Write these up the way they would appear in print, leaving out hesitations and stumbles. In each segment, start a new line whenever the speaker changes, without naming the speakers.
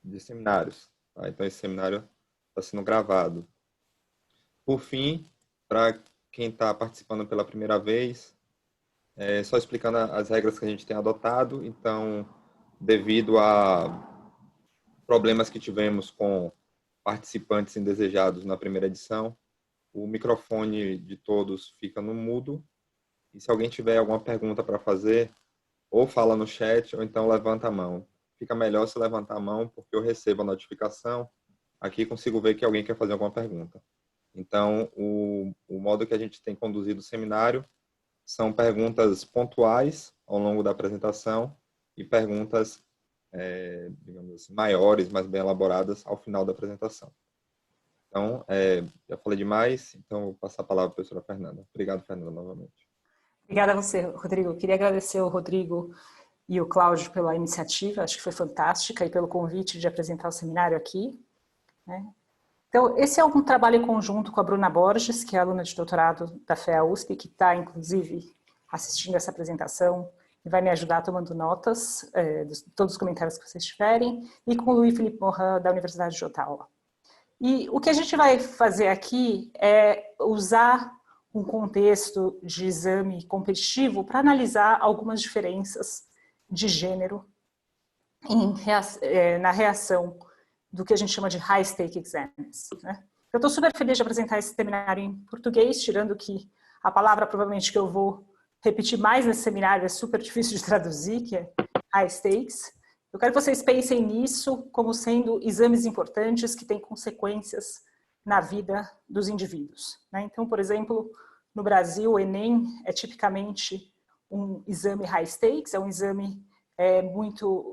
de seminários. Tá? Então, esse seminário está sendo gravado. Por fim, para quem está participando pela primeira vez, só explicando as regras que a gente tem adotado. Então, devido a problemas que tivemos com participantes indesejados na primeira edição, o microfone de todos fica no mudo. E se alguém tiver alguma pergunta para fazer, ou fala no chat, ou então levanta a mão. Fica melhor se levantar a mão, porque eu recebo a notificação, aqui consigo ver que alguém quer fazer alguma pergunta. Então, o modo que a gente tem conduzido o seminário são perguntas pontuais ao longo da apresentação e perguntas, digamos assim, maiores, mais bem elaboradas ao final da apresentação. Então, já falei demais, então vou passar a palavra para a professora Fernanda. Obrigado, Fernanda, novamente.
Obrigada a você, Rodrigo. Eu queria agradecer ao Rodrigo e o Cláudio pela iniciativa, acho que foi fantástica, e pelo convite de apresentar o seminário aqui. Né? Então, esse é um trabalho em conjunto com a Bruna Borges, que é aluna de doutorado da FEA USP, que está, inclusive, assistindo essa apresentação e vai me ajudar tomando notas de todos os comentários que vocês tiverem, e com o Louis Philippe Morin, da Universidade de Ottawa. E o que a gente vai fazer aqui é usar um contexto de exame competitivo para analisar algumas diferenças de gênero na reação do que a gente chama de high-stake exams. Né? Eu estou super feliz de apresentar esse seminário em português, tirando que a palavra provavelmente que eu vou repetir mais nesse seminário é super difícil de traduzir, que é high-stakes. Eu quero que vocês pensem nisso como sendo exames importantes que têm consequências na vida dos indivíduos. Né? Então, por exemplo, no Brasil, o Enem é tipicamente um exame high-stakes, é um exame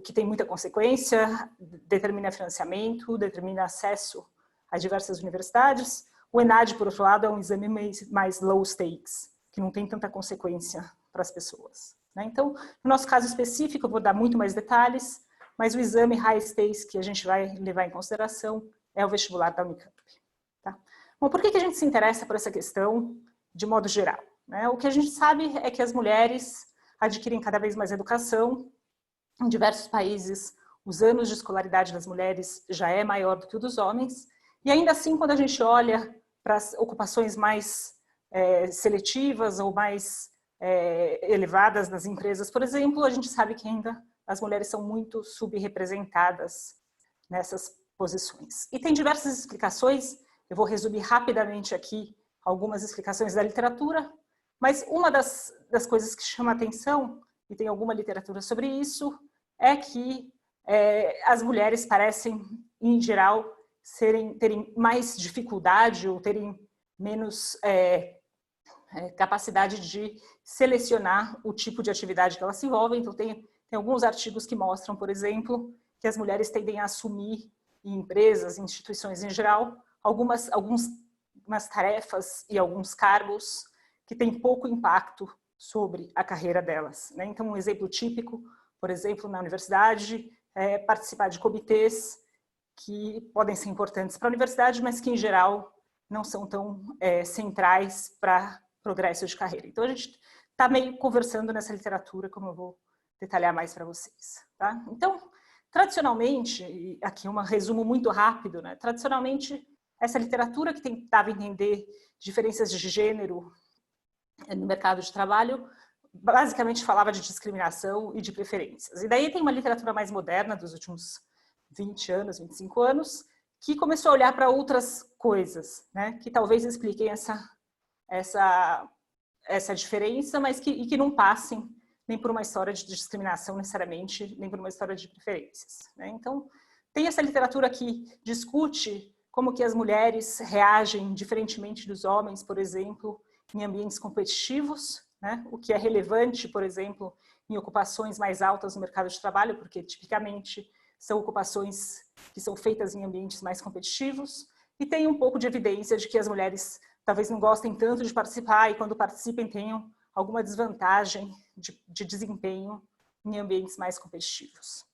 que tem muita consequência, determina financiamento, determina acesso a diversas universidades. O ENAD, por outro lado, é um exame mais low stakes, que não tem tanta consequência para as pessoas. Né? Então, no nosso caso específico, eu vou dar muito mais detalhes, mas o exame high stakes que a gente vai levar em consideração é o vestibular da Unicamp. Tá? Bom, por que a gente se interessa por essa questão de modo geral? Né? O que a gente sabe é que as mulheres adquirem cada vez mais educação. Em diversos países, os anos de escolaridade das mulheres já é maior do que o dos homens, e ainda assim, quando a gente olha para as ocupações mais seletivas ou mais elevadas nas empresas, por exemplo, a gente sabe que ainda as mulheres são muito subrepresentadas nessas posições. E tem diversas explicações, eu vou resumir rapidamente aqui algumas explicações da literatura, mas uma das coisas que chama a atenção, e tem alguma literatura sobre isso, é que as mulheres parecem, em geral, terem mais dificuldade ou terem menos capacidade de selecionar o tipo de atividade que elas se envolvem. Então, tem alguns artigos que mostram, por exemplo, que as mulheres tendem a assumir em empresas, em instituições em geral, algumas tarefas e alguns cargos que têm pouco impacto sobre a carreira delas. Né? Então, um exemplo típico, por exemplo, na universidade, é participar de comitês que podem ser importantes para a universidade, mas que, em geral, não são tão centrais para progresso de carreira. Então, a gente está meio conversando nessa literatura, como eu vou detalhar mais para vocês. Tá? Então, tradicionalmente, e aqui um resumo muito rápido, né? Tradicionalmente, essa literatura que tentava entender diferenças de gênero no mercado de trabalho, basicamente falava de discriminação e de preferências. E daí tem uma literatura mais moderna, dos últimos 20 anos, 25 anos, que começou a olhar para outras coisas, né? Que talvez expliquem essa diferença, mas que não passem nem por uma história de discriminação necessariamente, nem por uma história de preferências. Né? Então, tem essa literatura que discute como que as mulheres reagem diferentemente dos homens, por exemplo, em ambientes competitivos, né? O que é relevante, por exemplo, em ocupações mais altas no mercado de trabalho, porque tipicamente são ocupações que são feitas em ambientes mais competitivos, e tem um pouco de evidência de que as mulheres talvez não gostem tanto de participar e quando participem tenham alguma desvantagem de desempenho em ambientes mais competitivos.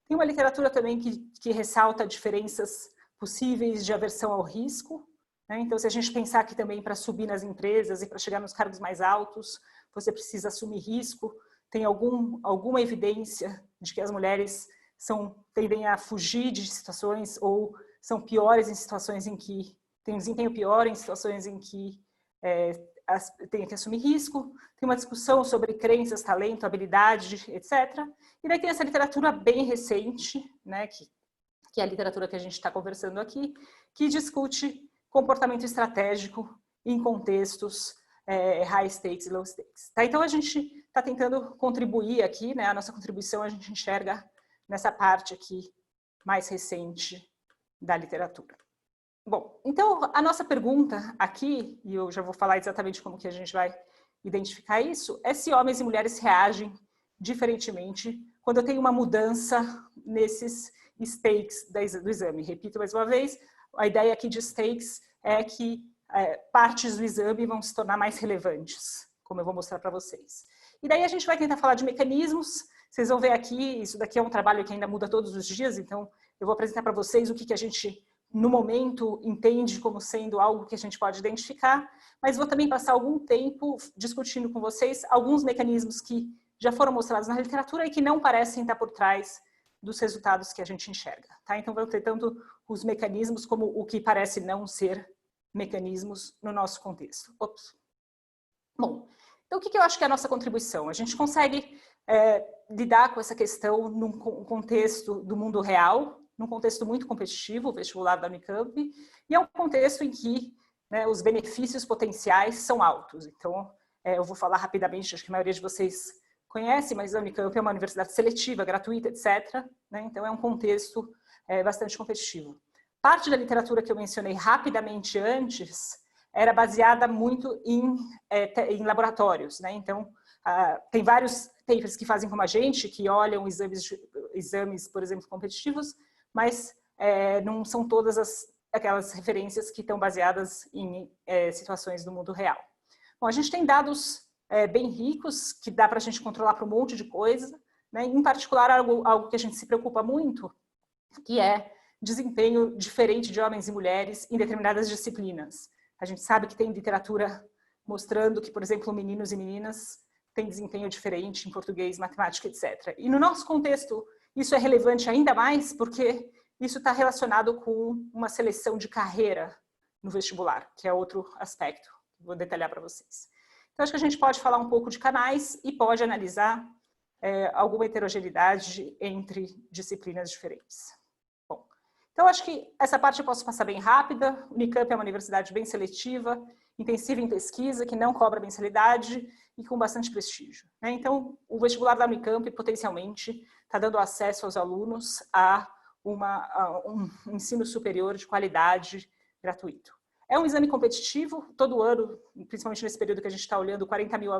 Tem uma literatura também que ressalta diferenças possíveis de aversão ao risco. Né? Então, se a gente pensar que também para subir nas empresas e para chegar nos cargos mais altos, você precisa assumir risco, tem alguma evidência de que as mulheres tendem a fugir de situações ou são piores em situações em que têm um desempenho pior, em situações em que tem que assumir risco. Tem uma discussão sobre crenças, talento, habilidade, etc. E daí tem essa literatura bem recente, né, que é a literatura que a gente está conversando aqui, que discute comportamento estratégico em contextos high stakes e low stakes. Tá? Então, a gente está tentando contribuir aqui, né, a nossa contribuição a gente enxerga nessa parte aqui mais recente da literatura. Bom, então, a nossa pergunta aqui, e eu já vou falar exatamente como que a gente vai identificar isso, é se homens e mulheres reagem diferentemente quando eu tenho uma mudança nesses stakes do exame. Repito mais uma vez, a ideia aqui de stakes é que partes do exame vão se tornar mais relevantes, como eu vou mostrar para vocês. E daí a gente vai tentar falar de mecanismos. Vocês vão ver aqui, isso daqui é um trabalho que ainda muda todos os dias, então eu vou apresentar para vocês o que a gente, no momento, entende como sendo algo que a gente pode identificar, mas vou também passar algum tempo discutindo com vocês alguns mecanismos que já foram mostrados na literatura e que não parecem estar por trás dos resultados que a gente enxerga. Tá? Então, vão ter tanto os mecanismos como o que parece não ser mecanismos no nosso contexto. Ops. Bom, então o que eu acho que é a nossa contribuição? A gente consegue lidar com essa questão num contexto do mundo real, num contexto muito competitivo, o vestibular da Unicamp, e é um contexto em que, né, os benefícios potenciais são altos. Então, eu vou falar rapidamente, acho que a maioria de vocês conhece, mas a Unicamp é uma universidade seletiva, gratuita, etc. Né? Então, é um contexto bastante competitivo. Parte da literatura que eu mencionei rapidamente antes era baseada muito em laboratórios. Né? Então, tem vários papers que fazem como a gente, que olham exames, por exemplo, competitivos, mas não são todas aquelas referências que estão baseadas em situações do mundo real. Bom, a gente tem dados bem ricos, que dá para a gente controlar para um monte de coisa, né? Em particular, algo que a gente se preocupa muito, que é desempenho diferente de homens e mulheres em determinadas disciplinas. A gente sabe que tem literatura mostrando que, por exemplo, meninos e meninas têm desempenho diferente em português, matemática, etc. E no nosso contexto, isso é relevante ainda mais porque isso está relacionado com uma seleção de carreira no vestibular, que é outro aspecto que vou detalhar para vocês. Então, acho que a gente pode falar um pouco de canais e pode analisar alguma heterogeneidade entre disciplinas diferentes. Bom, então acho que essa parte eu posso passar bem rápida. O Unicamp é uma universidade bem seletiva, intensiva em pesquisa, que não cobra mensalidade e com bastante prestígio. Né? Então, o vestibular da Unicamp, potencialmente, está dando acesso aos alunos a um ensino superior de qualidade gratuito. É um exame competitivo, todo ano, principalmente nesse período que a gente está olhando, 40 mil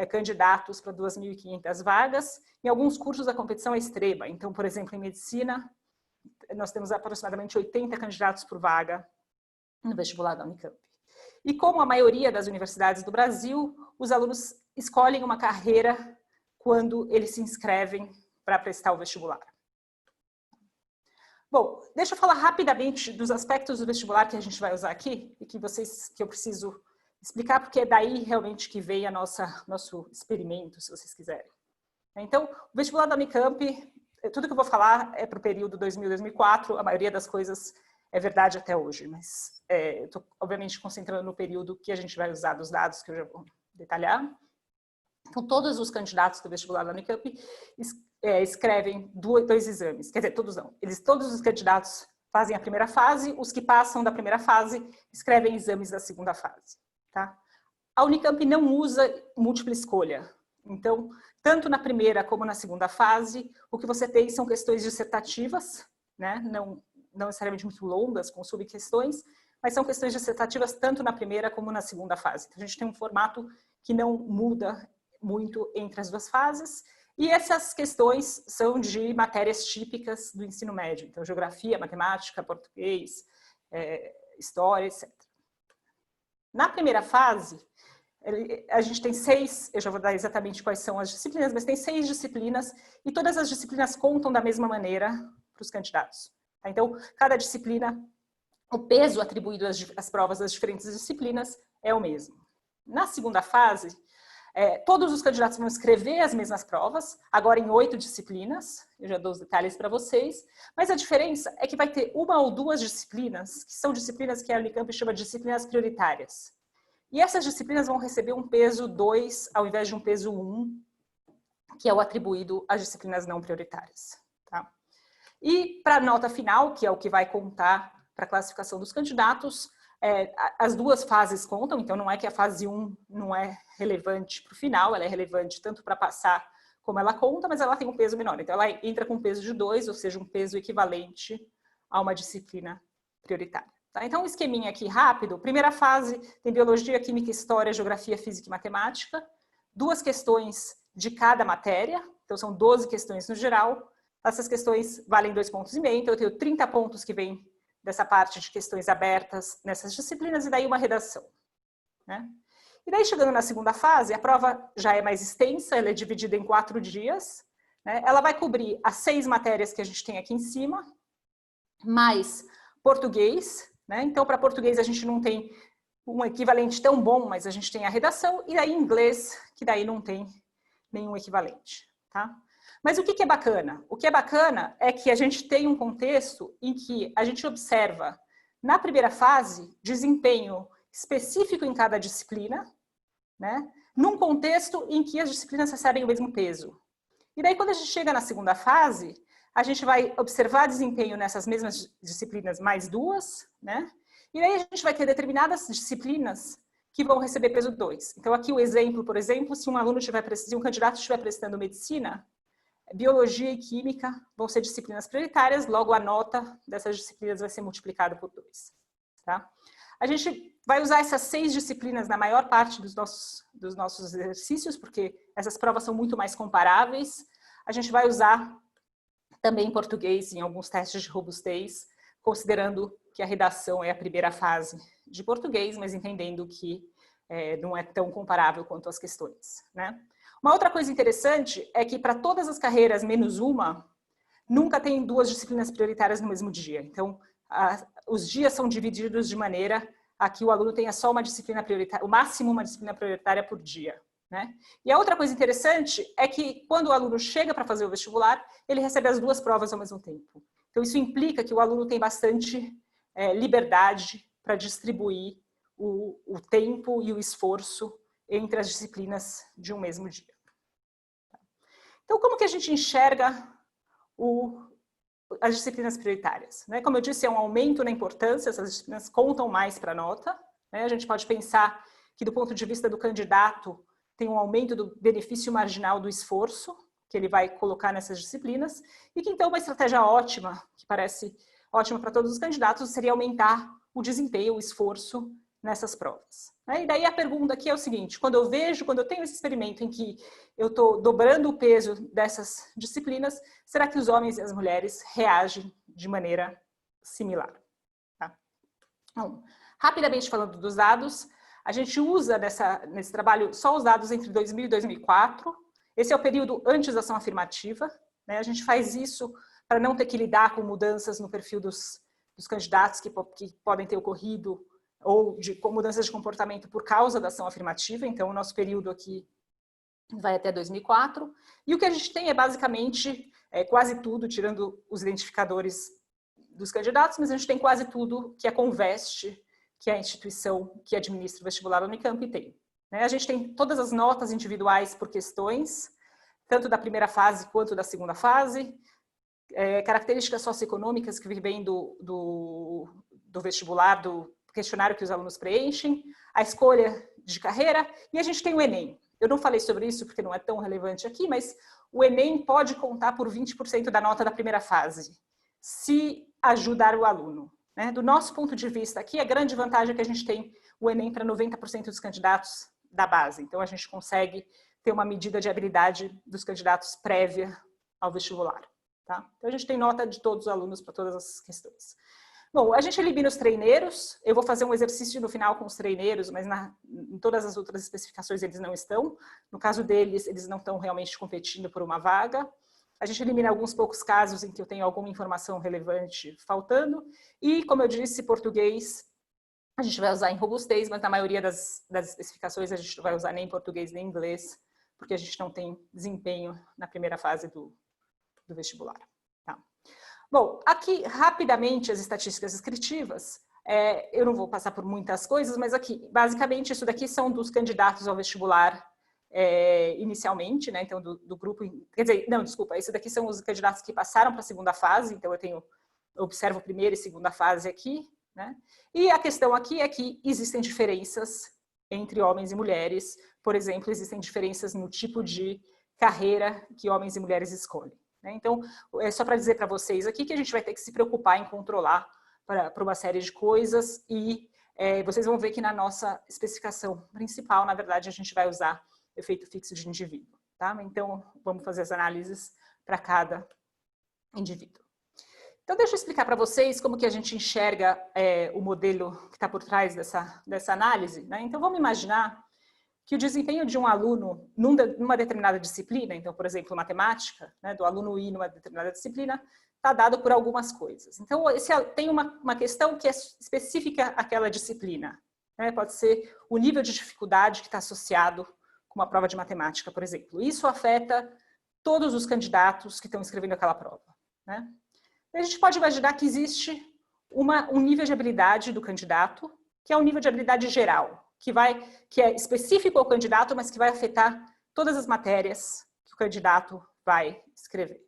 candidatos para 2.500 vagas. Em alguns cursos a competição é extrema. Então, por exemplo, em medicina, nós temos aproximadamente 80 candidatos por vaga no vestibular da Unicamp. E como a maioria das universidades do Brasil, os alunos escolhem uma carreira quando eles se inscrevem para prestar o vestibular. Bom, deixa eu falar rapidamente dos aspectos do vestibular que a gente vai usar aqui e que eu preciso explicar, porque é daí realmente que vem nosso experimento, se vocês quiserem. Então, o vestibular da Unicamp, tudo que eu vou falar é para o período 2000-2004, a maioria das coisas é verdade até hoje, mas eu estou, obviamente, concentrando no período que a gente vai usar dos dados que eu já vou detalhar. Então, todos os candidatos do vestibular da Unicamp escrevem dois exames, quer dizer, todos os candidatos fazem a primeira fase, os que passam da primeira fase escrevem exames da segunda fase. Tá? A Unicamp não usa múltipla escolha, então, tanto na primeira como na segunda fase, o que você tem são questões dissertativas, né? não necessariamente muito longas, com subquestões, mas são questões dissertativas tanto na primeira como na segunda fase. Então, a gente tem um formato que não muda muito entre as duas fases, e essas questões são de matérias típicas do ensino médio, então geografia, matemática, português, história, etc. Na primeira fase, a gente tem 6, eu já vou dar exatamente quais são as disciplinas, mas tem 6 disciplinas e todas as disciplinas contam da mesma maneira para os candidatos. Então, cada disciplina, o peso atribuído às provas das diferentes disciplinas é o mesmo. Na segunda fase, Todos os candidatos vão escrever as mesmas provas, agora em 8 disciplinas, eu já dou os detalhes para vocês, mas a diferença é que vai ter uma ou duas disciplinas, que são disciplinas que a Unicamp chama de disciplinas prioritárias. E essas disciplinas vão receber um peso 2 ao invés de um peso 1, que é o atribuído às disciplinas não prioritárias. Tá? E para a nota final, que é o que vai contar para a classificação dos candidatos, as duas fases contam, então não é que a fase 1 não é relevante para o final, ela é relevante tanto para passar como ela conta, mas ela tem um peso menor. Então ela entra com um peso de 2, ou seja, um peso equivalente a uma disciplina prioritária. Tá? Então um esqueminha aqui rápido. Primeira fase tem biologia, química, história, geografia, física e matemática. 2 questões de cada matéria, então são 12 questões no geral. Essas questões valem 2,5 pontos, então eu tenho 30 pontos que vêm dessa parte de questões abertas nessas disciplinas, e daí uma redação. Né? E daí, chegando na segunda fase, a prova já é mais extensa, ela é dividida em 4 dias. Né? Ela vai cobrir as 6 matérias que a gente tem aqui em cima, mais português. Né? Então, para português, a gente não tem um equivalente tão bom, mas a gente tem a redação, e daí inglês, que daí não tem nenhum equivalente. Tá? Mas o que é bacana? O que é bacana é que a gente tem um contexto em que a gente observa, na primeira fase, desempenho específico em cada disciplina, né? Num contexto em que as disciplinas recebem o mesmo peso. E daí, quando a gente chega na segunda fase, a gente vai observar desempenho nessas mesmas disciplinas mais 2, né? E daí a gente vai ter determinadas disciplinas que vão receber peso 2. Então, aqui o exemplo, por exemplo, se um candidato estiver prestando medicina, biologia e química vão ser disciplinas prioritárias, logo a nota dessas disciplinas vai ser multiplicada por 2. Tá? A gente vai usar essas 6 disciplinas na maior parte dos nossos exercícios, porque essas provas são muito mais comparáveis. A gente vai usar também português em alguns testes de robustez, considerando que a redação é a primeira fase de português, mas entendendo que não é tão comparável quanto as questões. Né? Uma outra coisa interessante é que para todas as carreiras menos uma, nunca tem 2 disciplinas prioritárias no mesmo dia. Então, os dias são divididos de maneira a que o aluno tenha só uma disciplina prioritária, o máximo uma disciplina prioritária por dia. Né? E a outra coisa interessante é que quando o aluno chega para fazer o vestibular, ele recebe as 2 provas ao mesmo tempo. Então, isso implica que o aluno tem bastante liberdade para distribuir o tempo e o esforço entre as disciplinas de um mesmo dia. Então, como que a gente enxerga as disciplinas prioritárias? Né? Como eu disse, é um aumento na importância, essas disciplinas contam mais para a nota. Né? A gente pode pensar que, do ponto de vista do candidato, tem um aumento do benefício marginal do esforço que ele vai colocar nessas disciplinas, e que, então, uma estratégia ótima, que parece ótima para todos os candidatos, seria aumentar o desempenho, o esforço nessas provas. E daí a pergunta aqui é o seguinte: quando eu tenho esse experimento em que eu estou dobrando o peso dessas disciplinas, será que os homens e as mulheres reagem de maneira similar? Tá? Então, rapidamente falando dos dados, a gente usa nesse trabalho só os dados entre 2000 e 2004. Esse é o período antes da ação afirmativa. Né? A gente faz isso para não ter que lidar com mudanças no perfil dos candidatos que podem ter ocorrido, ou com mudanças de comportamento por causa da ação afirmativa. Então, o nosso período aqui vai até 2004. E o que a gente tem é basicamente quase tudo, tirando os identificadores dos candidatos, mas a gente tem quase tudo que a Conveste, que é a instituição que administra o vestibular da Unicamp, tem. A gente tem todas as notas individuais por questões, tanto da primeira fase quanto da segunda fase, características socioeconômicas que vêm do vestibular, do questionário que os alunos preenchem, a escolha de carreira, e a gente tem o Enem. Eu não falei sobre isso porque não é tão relevante aqui, mas o Enem pode contar por 20% da nota da primeira fase, se ajudar o aluno. Né? Do nosso ponto de vista aqui, a grande vantagem é que a gente tem o Enem para 90% dos candidatos da base. Então, a gente consegue ter uma medida de habilidade dos candidatos prévia ao vestibular. Tá? Então, a gente tem nota de todos os alunos para todas as questões. Bom, a gente elimina os treineiros. Eu vou fazer um exercício no final com os treineiros, mas em todas as outras especificações eles não estão. No caso deles, eles não estão realmente competindo por uma vaga. A gente elimina alguns poucos casos em que eu tenho alguma informação relevante faltando. E, como eu disse, português A gente vai usar em robustez, mas na maioria das especificações a gente não vai usar nem português nem inglês, porque a gente não tem desempenho na primeira fase do vestibular. Tá? Bom, aqui rapidamente as estatísticas descritivas. Eu não vou passar por muitas coisas, mas aqui, basicamente, isso daqui são dos candidatos ao vestibular inicialmente, né? Então, do grupo... Quer dizer, não, desculpa, isso daqui são os candidatos que passaram para a segunda fase, então eu observo primeira e segunda fase aqui, né? E a questão aqui é que existem diferenças entre homens e mulheres. Por exemplo, existem diferenças no tipo de carreira que homens e mulheres escolhem, né? Então, é só para dizer para vocês aqui que a gente vai ter que se preocupar em controlar para uma série de coisas e vocês vão ver que na nossa especificação principal, na verdade, a gente vai usar efeito fixo de indivíduo, tá? Então, vamos fazer as análises para cada indivíduo. Então, deixa eu explicar para vocês como que a gente enxerga o modelo que está por trás dessa análise, né? Então, vamos imaginar que o desempenho de um aluno numa determinada disciplina, então, por exemplo, matemática, né, do aluno I numa determinada disciplina, está dado por algumas coisas. Então, tem uma questão que é específica àquela disciplina, né? Pode ser o nível de dificuldade que está associado com uma prova de matemática, por exemplo. Isso afeta todos os candidatos que estão escrevendo aquela prova, né? A gente pode imaginar que existe um nível de habilidade do candidato, que é um nível de habilidade geral, que é específico ao candidato, mas que vai afetar todas as matérias que o candidato vai escrever.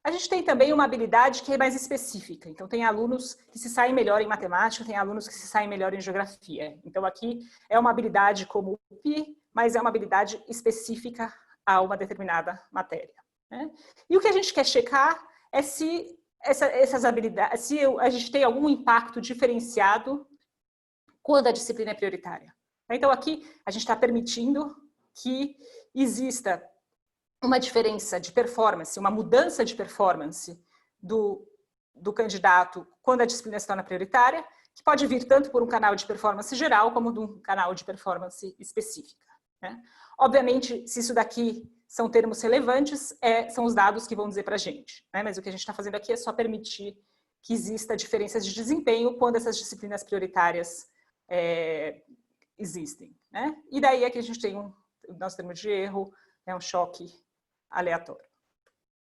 A gente tem também uma habilidade que é mais específica. Então, tem alunos que se saem melhor em matemática, tem alunos que se saem melhor em geografia. Então, aqui é uma habilidade como o PI, mas é uma habilidade específica a uma determinada matéria, né? E o que a gente quer checar é se essas habilidades, se a gente tem algum impacto diferenciado quando a disciplina é prioritária. Então, aqui a gente está permitindo que exista uma diferença de performance, uma mudança de performance do candidato quando a disciplina se torna prioritária, que pode vir tanto por um canal de performance geral como de um canal de performance específica, né? Obviamente, se isso daqui são termos relevantes, são os dados que vão dizer para a gente, né? Mas o que a gente está fazendo aqui é só permitir que exista diferenças de desempenho quando essas disciplinas prioritárias existem, né? E daí aqui a gente tem o nosso termo de erro, é um choque aleatório.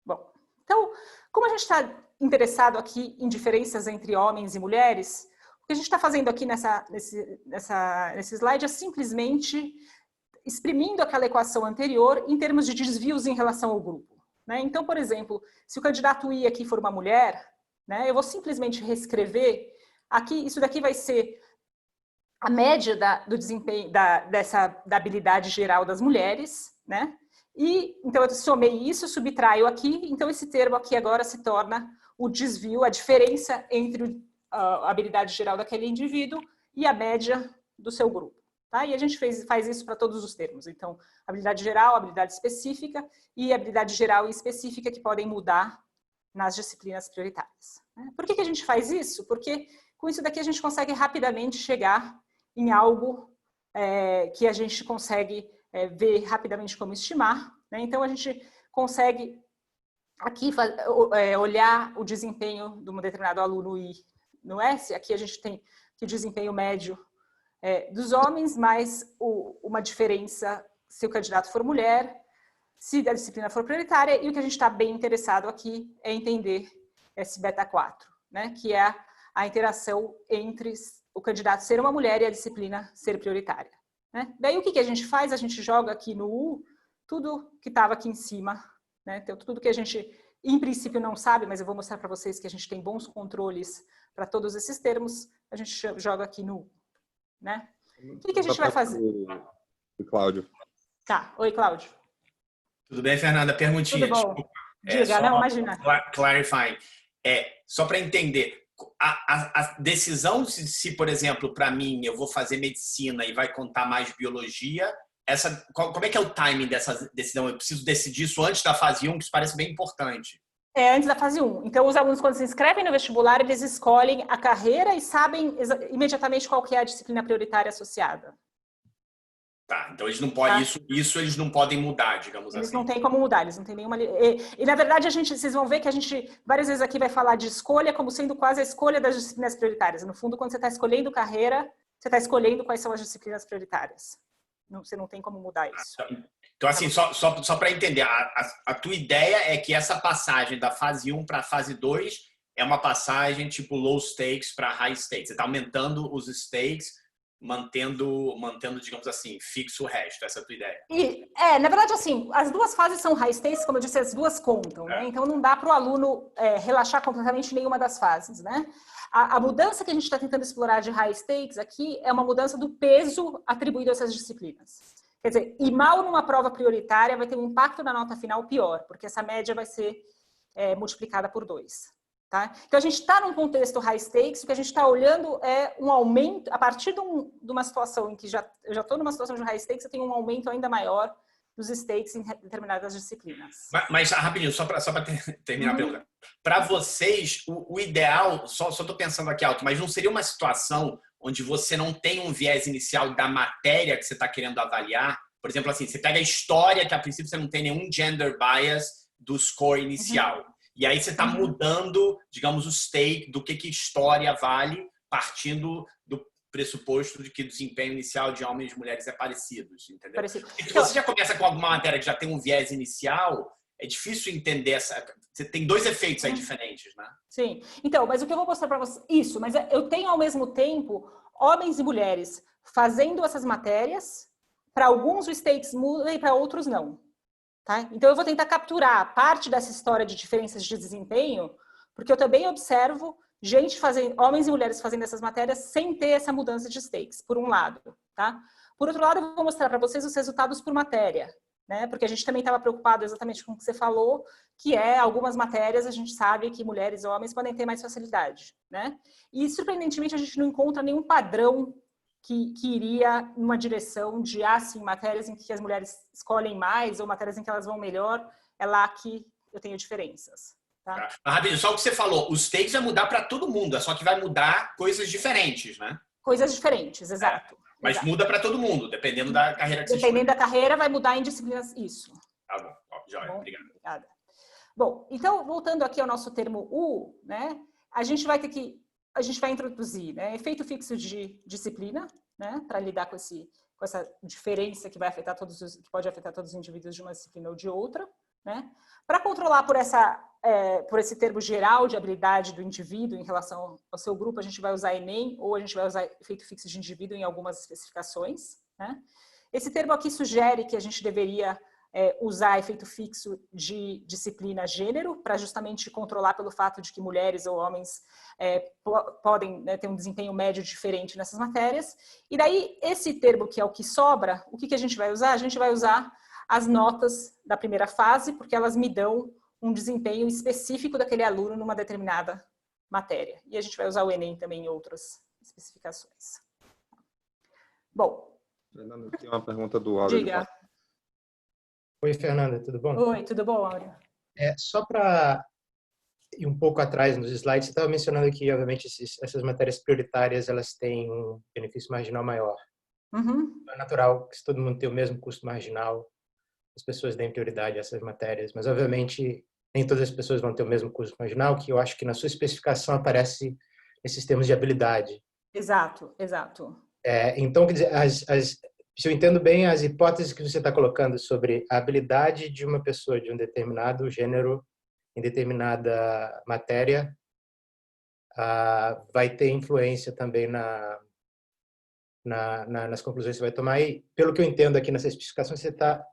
Bom, então, como a gente está interessado aqui em diferenças entre homens e mulheres, o que a gente está fazendo aqui nesse slide é simplesmente exprimindo aquela equação anterior em termos de desvios em relação ao grupo, né? Então, por exemplo, se o candidato I aqui for uma mulher, né, eu vou simplesmente reescrever aqui, isso daqui vai ser a média do desempenho, da habilidade geral das mulheres, né? E, então, eu somei isso, subtraio aqui, então esse termo aqui agora se torna o desvio, a diferença entre a habilidade geral daquele indivíduo e a média do seu grupo, tá? E a gente faz isso para todos os termos. Então, habilidade geral, habilidade específica e habilidade geral e específica que podem mudar nas disciplinas prioritárias, né? Por que a gente faz isso? Porque com isso daqui a gente consegue rapidamente chegar em algo que a gente consegue ver rapidamente como estimar, né? Então, a gente consegue aqui olhar o desempenho de um determinado aluno I no S. Aqui a gente tem que o desempenho médio dos homens, mais uma diferença se o candidato for mulher, se a disciplina for prioritária, e o que a gente está bem interessado aqui é entender esse beta 4, né? Que é a interação entre o candidato ser uma mulher e a disciplina ser prioritária, né? Daí o que a gente faz? A gente joga aqui no U tudo que estava aqui em cima, né? Então, tudo que a gente, em princípio, não sabe, mas eu vou mostrar para vocês que a gente tem bons controles para todos esses termos, a gente joga aqui no U, né? O que a gente vai fazer?
O Cláudio.
Tá. Oi, Cláudio.
Tudo bem, Fernanda? Perguntinha.
Tudo bom.
Desculpa.
Diga, não, imagina.
Clarifying. Só para entender, a decisão se, por exemplo, para mim, eu vou fazer medicina e vai contar mais biologia, como é que é o timing dessa decisão? Eu preciso decidir isso antes da fase 1, que isso parece bem importante.
Antes da fase 1. Então, os alunos, quando se inscrevem no vestibular, eles escolhem a carreira e sabem imediatamente qual que é a disciplina prioritária associada.
Tá, então eles não podem, isso eles não podem mudar, digamos assim.
Eles não têm como mudar, eles não têm nenhuma... E na verdade, vocês vão ver que a gente, várias vezes aqui vai falar de escolha como sendo quase a escolha das disciplinas prioritárias. No fundo, quando você está escolhendo carreira, você está escolhendo quais são as disciplinas prioritárias. Você não tem como mudar isso.
Então, assim, só para entender, a tua ideia é que essa passagem da fase 1 para a fase 2 é uma passagem tipo low stakes para high stakes. Você está aumentando os stakes, mantendo, digamos assim, fixo o resto. Essa é a tua ideia.
Na verdade, assim, as duas fases são high stakes, como eu disse, as duas contam, né? Então não dá para o aluno relaxar completamente nenhuma das fases, né? A mudança que a gente está tentando explorar de high stakes aqui é uma mudança do peso atribuído a essas disciplinas. Quer dizer, ir mal numa prova prioritária vai ter um impacto na nota final pior, porque essa média vai ser multiplicada por 2. Tá? Então, a gente está num contexto high stakes, o que a gente está olhando é um aumento, a partir de uma situação em que eu já estou numa situação de high stakes, eu tenho um aumento ainda maior dos stakes em determinadas disciplinas.
Mas rapidinho, só para terminar a pergunta. Para vocês, o ideal, só estou pensando aqui alto, mas não seria uma situação onde você não tem um viés inicial da matéria que você está querendo avaliar? Por exemplo, assim, você pega a história, que a princípio você não tem nenhum gender bias do score inicial. E aí você está mudando, digamos, o stake do que história vale, partindo do pressuposto de que o desempenho inicial de homens e mulheres é parecido, entendeu? Parecido. Se você já começa com alguma matéria que já tem um viés inicial, é difícil entender essa... Você tem dois efeitos aí diferentes, né?
Sim. Então, mas o que eu vou mostrar para vocês... Isso, mas eu tenho ao mesmo tempo homens e mulheres fazendo essas matérias. Para alguns os stakes mudam e para outros não. Tá? Então, eu vou tentar capturar parte dessa história de diferenças de desempenho, porque eu também observo homens e mulheres fazendo essas matérias sem ter essa mudança de stakes, por um lado. Tá? Por outro lado, eu vou mostrar para vocês os resultados por matéria, né? Porque a gente também estava preocupado exatamente com o que você falou, que algumas matérias a gente sabe que mulheres e homens podem ter mais facilidade. Né? E, surpreendentemente, a gente não encontra nenhum padrão que iria numa direção de, sim, matérias em que as mulheres escolhem mais ou matérias em que elas vão melhor, é lá que eu tenho diferenças. Tá?
Rapidinho, só o que você falou, os stakes vai mudar para todo mundo, é só que vai mudar coisas diferentes, né?
Coisas diferentes, exato.
Mas
exato.
Muda para todo mundo, dependendo da carreira que você escolhe.
Dependendo da carreira, vai mudar em disciplinas, isso.
Tá bom, joia, obrigado.
Obrigada. Bom, então, voltando aqui ao nosso termo U, né, a gente vai introduzir, né, efeito fixo de disciplina, né, para lidar com essa diferença que que pode afetar todos os indivíduos de uma disciplina ou de outra, né? Para controlar por esse termo geral de habilidade do indivíduo em relação ao seu grupo, a gente vai usar Enem ou a gente vai usar efeito fixo de indivíduo em algumas especificações, né? Esse termo aqui sugere que a gente deveria usar efeito fixo de disciplina gênero para justamente controlar pelo fato de que mulheres ou homens podem, né, ter um desempenho médio diferente nessas matérias. E daí, esse termo que é o que sobra, o que a gente vai usar? A gente vai usar as notas da primeira fase, porque elas me dão um desempenho específico daquele aluno numa determinada matéria. E a gente vai usar o Enem também em outras especificações. Bom.
Fernanda, tem uma pergunta do Áureo.
Diga.
Oi, Fernanda, tudo bom?
Oi, tudo bom, Áureo?
Só para ir um pouco atrás nos slides, você estava mencionando que, obviamente, essas matérias prioritárias, elas têm um benefício marginal maior. É natural que se todo mundo tem o mesmo custo marginal, as pessoas deem prioridade a essas matérias, mas, obviamente, nem todas as pessoas vão ter o mesmo custo marginal, que eu acho que na sua especificação aparece esses termos de habilidade.
Exato, exato.
Então, quer dizer, se eu entendo bem, as hipóteses que você está colocando sobre a habilidade de uma pessoa de um determinado gênero em determinada matéria vai ter influência também nas conclusões que você vai tomar. E, pelo que eu entendo aqui nessa especificação, você está...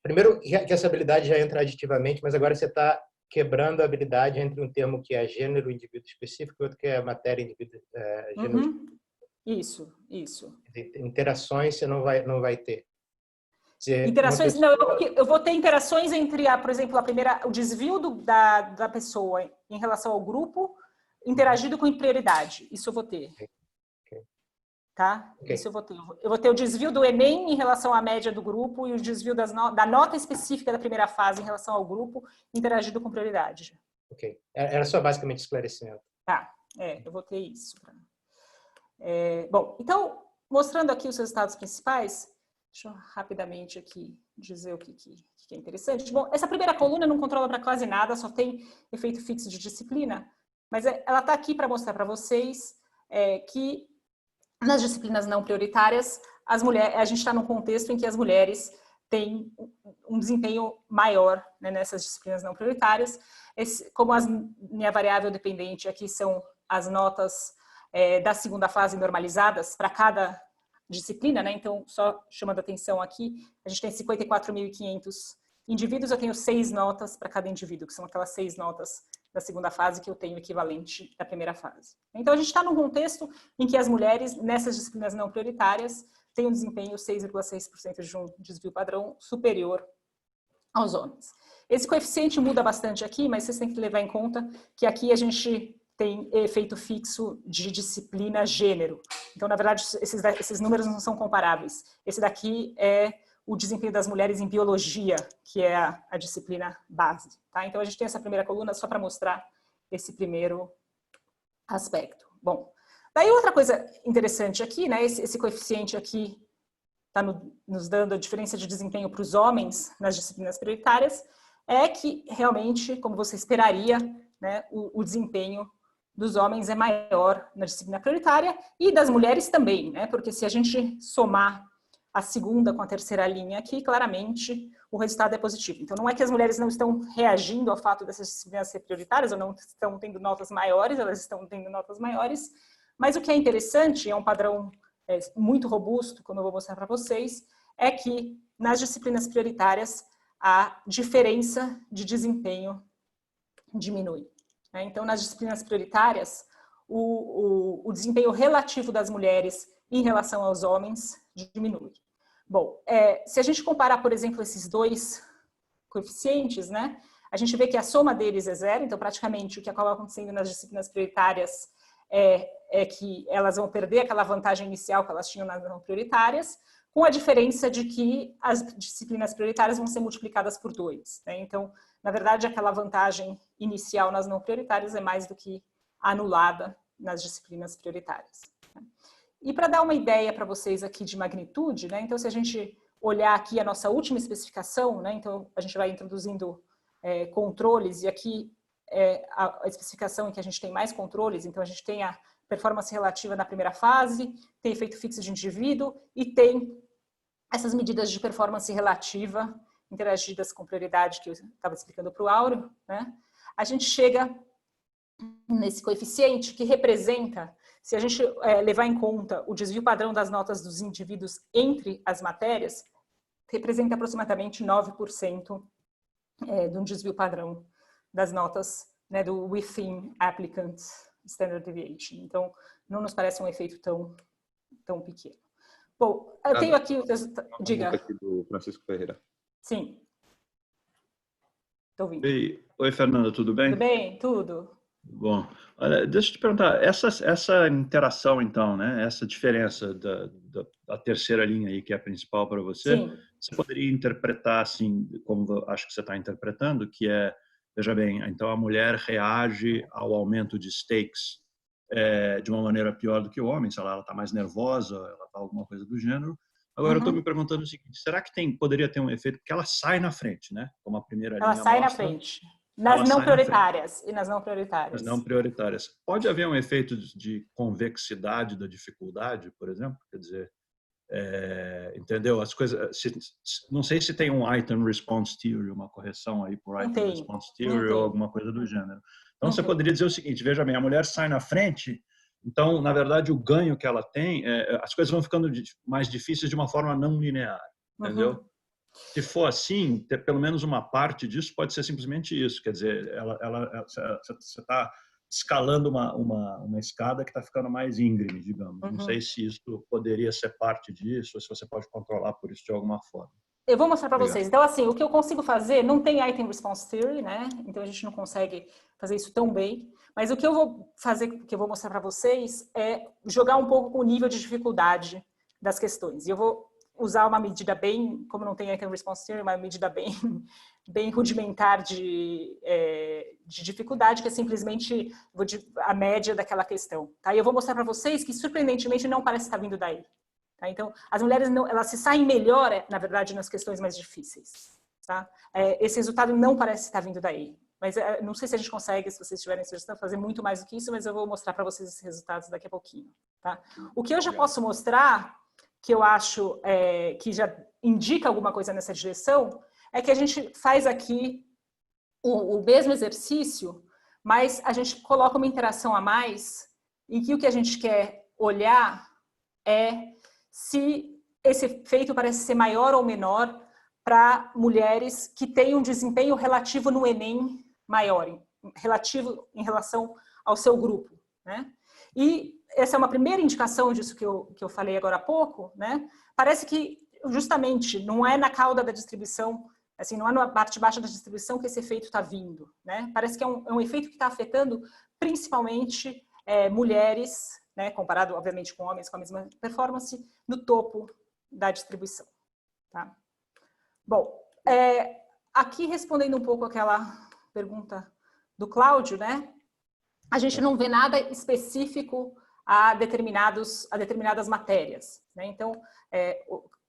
Primeiro, que essa habilidade já entra aditivamente, mas agora você está quebrando a habilidade entre um termo que é gênero, indivíduo específico, e outro que é matéria, indivíduo, gênero.
Isso.
Interações você não vai ter.
Interações, eu vou ter interações entre, por exemplo, o desvio da pessoa em relação ao grupo, interagido com prioridade. Isso eu vou ter. Tá? Okay. Isso eu vou ter. Eu vou ter o desvio do Enem em relação à média do grupo e o desvio da nota específica da primeira fase em relação ao grupo, interagido com prioridade.
Ok. Era só basicamente esclarecimento.
Tá. Eu vou ter isso. Bom, então, mostrando aqui os resultados principais, Deixa eu rapidamente aqui dizer o que é interessante. Bom, essa primeira coluna não controla para quase nada, só tem efeito fixo de disciplina, mas ela está aqui para mostrar para vocês que nas disciplinas não prioritárias, a gente está num contexto em que as mulheres têm um desempenho maior, né, nessas disciplinas não prioritárias. Como minha variável dependente aqui são as notas da segunda fase normalizadas para cada disciplina, né? Então, só chamando atenção aqui, a gente tem 54.500 indivíduos, eu tenho 6 notas para cada indivíduo, que são aquelas 6 notas da segunda fase que eu tenho equivalente da primeira fase. Então, a gente está num contexto em que as mulheres, nessas disciplinas não prioritárias, têm um desempenho 6,6% de um desvio padrão superior aos homens. Esse coeficiente muda bastante aqui, mas vocês têm que levar em conta que aqui a gente tem efeito fixo de disciplina gênero. Então, na verdade, esses números não são comparáveis. Esse daqui é o desempenho das mulheres em biologia, que é a disciplina base. Tá? Então, a gente tem essa primeira coluna só para mostrar esse primeiro aspecto. Bom, daí outra coisa interessante aqui, né, esse coeficiente aqui está nos dando a diferença de desempenho para os homens nas disciplinas prioritárias, é que realmente, como você esperaria, né, o desempenho dos homens é maior na disciplina prioritária e das mulheres também, né? Porque se a gente somar a segunda com a terceira linha aqui, claramente o resultado é positivo. Então, não é que as mulheres não estão reagindo ao fato dessas disciplinas ser prioritárias ou não estão tendo notas maiores, elas estão tendo notas maiores, mas o que é interessante, é um padrão muito robusto, como eu vou mostrar para vocês, é que nas disciplinas prioritárias a diferença de desempenho diminui. Então, nas disciplinas prioritárias, o desempenho relativo das mulheres em relação aos homens diminui. Bom, se a gente comparar, por exemplo, esses dois coeficientes, né, a gente vê que a soma deles é 0, então praticamente o que acaba acontecendo nas disciplinas prioritárias é que elas vão perder aquela vantagem inicial que elas tinham nas não prioritárias, com a diferença de que as disciplinas prioritárias vão ser multiplicadas por 2. Né? Então, na verdade, aquela vantagem inicial nas não prioritárias é mais do que anulada nas disciplinas prioritárias. Né? E para dar uma ideia para vocês aqui de magnitude, né? Então, se a gente olhar aqui a nossa última especificação, né? Então, a gente vai introduzindo controles, e aqui a especificação em que a gente tem mais controles, então a gente tem a performance relativa na primeira fase, tem efeito fixo de indivíduo e tem essas medidas de performance relativa interagidas com prioridade que eu estava explicando para o Áureo, né? A gente chega nesse coeficiente que representa, se a gente levar em conta o desvio padrão das notas dos indivíduos entre as matérias, representa aproximadamente 9% de um desvio padrão das notas, né, do Within Applicant Standard Deviation. Então, não nos parece um efeito tão pequeno. Bom, eu tenho aqui... Diga.
Aqui do Francisco Ferreira.
Sim. Estou ouvindo.
Oi, Fernanda, tudo bem?
Tudo bem, tudo.
Bom, olha, deixa eu te perguntar, essa interação, então, né, essa diferença da terceira linha aí, que é a principal para você,
Sim.
Você poderia interpretar assim, como acho que você está interpretando, que veja bem, então a mulher reage ao aumento de stakes de uma maneira pior do que o homem, sei lá, ela está mais nervosa, ela está alguma coisa do gênero. Agora eu estou me perguntando o seguinte, será que poderia ter um efeito, porque ela sai na frente, né? Como a primeira linha
mostra. Ela sai na frente. Nas não prioritárias. E nas não prioritárias.
Nas não prioritárias. Pode haver um efeito de convexidade da dificuldade, por exemplo? Quer dizer, entendeu? As coisas, não sei se tem um item response theory, uma correção aí por item response theory ou alguma coisa do gênero. Então você poderia dizer o seguinte, veja bem, a mulher sai na frente, então na verdade o ganho que ela tem, as coisas vão ficando mais difíceis de uma forma não linear, entendeu? Se for assim, ter pelo menos uma parte disso pode ser simplesmente isso, quer dizer, você está escalando uma escada que está ficando mais íngreme, digamos. Não sei se isso poderia ser parte disso, ou se você pode controlar por isso de alguma forma.
Eu vou mostrar para vocês. Então, assim, o que eu consigo fazer, não tem item response theory, né? Então, a gente não consegue fazer isso tão bem. Mas o que eu vou fazer, que eu vou mostrar para vocês, é jogar um pouco com o nível de dificuldade das questões. E eu vou usar uma medida bem, como não tem item response theory, uma medida bem rudimentar de dificuldade, que é simplesmente a média daquela questão. Tá? E eu vou mostrar para vocês que, surpreendentemente, não parece estar vindo daí. Tá? Então, as mulheres elas se saem melhor, na verdade, nas questões mais difíceis. Tá? Esse resultado não parece estar vindo daí. Mas não sei se a gente consegue, se vocês tiverem sugestão, fazer muito mais do que isso, mas eu vou mostrar para vocês esses resultados daqui a pouquinho. Tá? O que eu já posso mostrar, que eu acho que já indica alguma coisa nessa direção, é que a gente faz aqui o mesmo exercício, mas a gente coloca uma interação a mais, em que o que a gente quer olhar é se esse efeito parece ser maior ou menor para mulheres que têm um desempenho relativo no Enem maior, relativo em relação ao seu grupo, né? E essa é uma primeira indicação disso que eu falei agora há pouco, né? Parece que justamente não é na cauda da distribuição, assim, não é na parte baixa da distribuição que esse efeito está vindo, né? Parece que é um efeito que está afetando principalmente mulheres, né? Comparado, obviamente, com homens com a mesma performance, no topo da distribuição, tá? Bom, aqui respondendo um pouco aquela pergunta do Cláudio, né? A gente não vê nada específico a determinadas matérias, né? Então,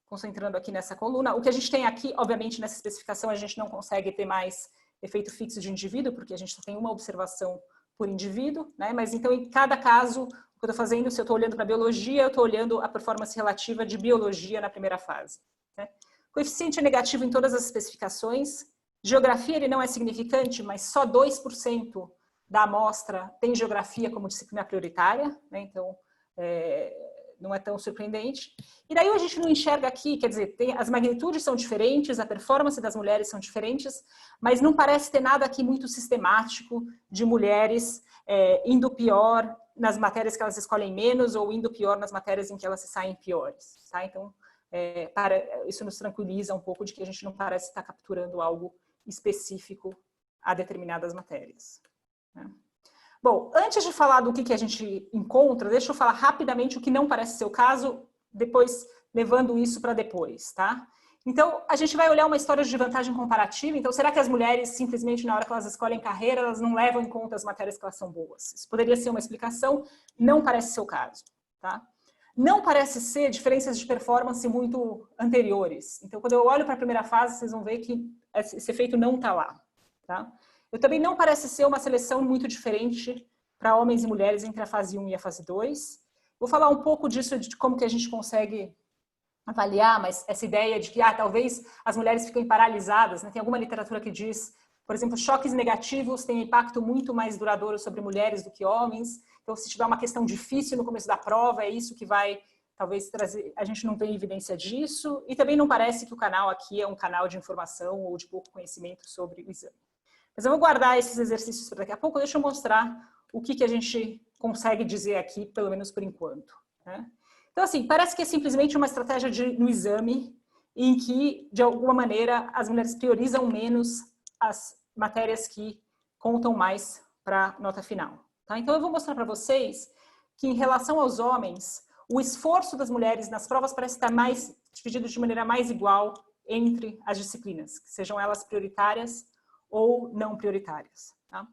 concentrando aqui nessa coluna, o que a gente tem aqui, obviamente, nessa especificação, a gente não consegue ter mais efeito fixo de indivíduo, porque a gente só tem uma observação por indivíduo, né? Mas então, em cada caso, o que eu estou fazendo, se eu estou olhando para biologia, eu estou olhando a performance relativa de biologia na primeira fase, né? Coeficiente é negativo em todas as especificações. Geografia ele não é significante, mas só 2% da amostra tem geografia como disciplina prioritária, né? Então não é tão surpreendente. E daí a gente não enxerga aqui, quer dizer, as magnitudes são diferentes, a performance das mulheres são diferentes, mas não parece ter nada aqui muito sistemático de mulheres indo pior nas matérias que elas escolhem menos ou indo pior nas matérias em que elas se saem piores, tá? Então, isso nos tranquiliza um pouco de que a gente não parece estar capturando algo específico a determinadas matérias, né? Bom, antes de falar do que a gente encontra, deixa eu falar rapidamente o que não parece ser o caso, depois levando isso para depois, tá? Então, a gente vai olhar uma história de vantagem comparativa. Então, será que as mulheres, simplesmente na hora que elas escolhem carreira, elas não levam em conta as matérias que elas são boas? Isso poderia ser uma explicação, não parece ser o caso, tá? Não parece ser diferenças de performance muito anteriores. Então, quando eu olho para a primeira fase, vocês vão ver que esse efeito não está lá, tá? Eu também não parece ser uma seleção muito diferente para homens e mulheres entre a fase 1 e a fase 2. Vou falar um pouco disso, de como que a gente consegue avaliar, mas essa ideia de que talvez as mulheres fiquem paralisadas, né? Tem alguma literatura que diz, por exemplo, choques negativos têm impacto muito mais duradouro sobre mulheres do que homens. Então, se tiver uma questão difícil no começo da prova, é isso que vai talvez trazer... A gente não tem evidência disso, e também não parece que o canal aqui é um canal de informação ou de pouco conhecimento sobre o exame. Mas eu vou guardar esses exercícios para daqui a pouco. Deixa eu mostrar o que a gente consegue dizer aqui, pelo menos por enquanto, né? Então, assim, parece que é simplesmente uma estratégia no exame em que, de alguma maneira, as mulheres priorizam menos as matérias que contam mais para a nota final, tá? Então, eu vou mostrar para vocês que, em relação aos homens, o esforço das mulheres nas provas parece estar mais dividido de maneira mais igual entre as disciplinas, sejam elas prioritárias ou não prioritárias, tá?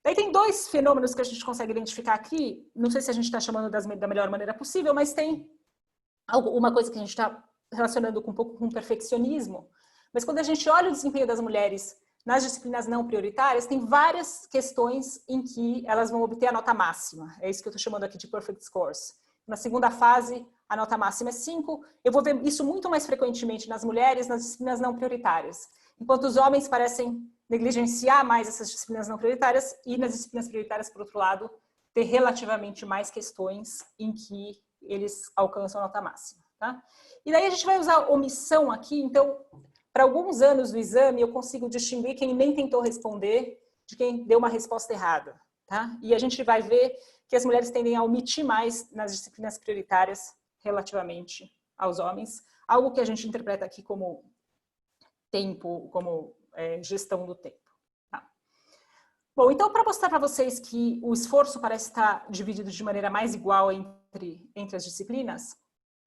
Daí tem dois fenômenos que a gente consegue identificar aqui, não sei se a gente está chamando da melhor maneira possível, mas tem uma coisa que a gente está relacionando um pouco com perfeccionismo, mas quando a gente olha o desempenho das mulheres nas disciplinas não prioritárias, tem várias questões em que elas vão obter a nota máxima, é isso que eu estou chamando aqui de perfect scores. Na segunda fase, a nota máxima é 5, eu vou ver isso muito mais frequentemente nas mulheres, nas disciplinas não prioritárias, enquanto os homens parecem negligenciar mais essas disciplinas não prioritárias e nas disciplinas prioritárias, por outro lado, ter relativamente mais questões em que eles alcançam a nota máxima, tá? E daí a gente vai usar omissão aqui, então, para alguns anos do exame, eu consigo distinguir quem nem tentou responder de quem deu uma resposta errada, tá? E a gente vai ver que as mulheres tendem a omitir mais nas disciplinas prioritárias relativamente aos homens, algo que a gente interpreta aqui como tempo, como gestão do tempo, tá? Bom, então, para mostrar para vocês que o esforço parece estar dividido de maneira mais igual entre as disciplinas,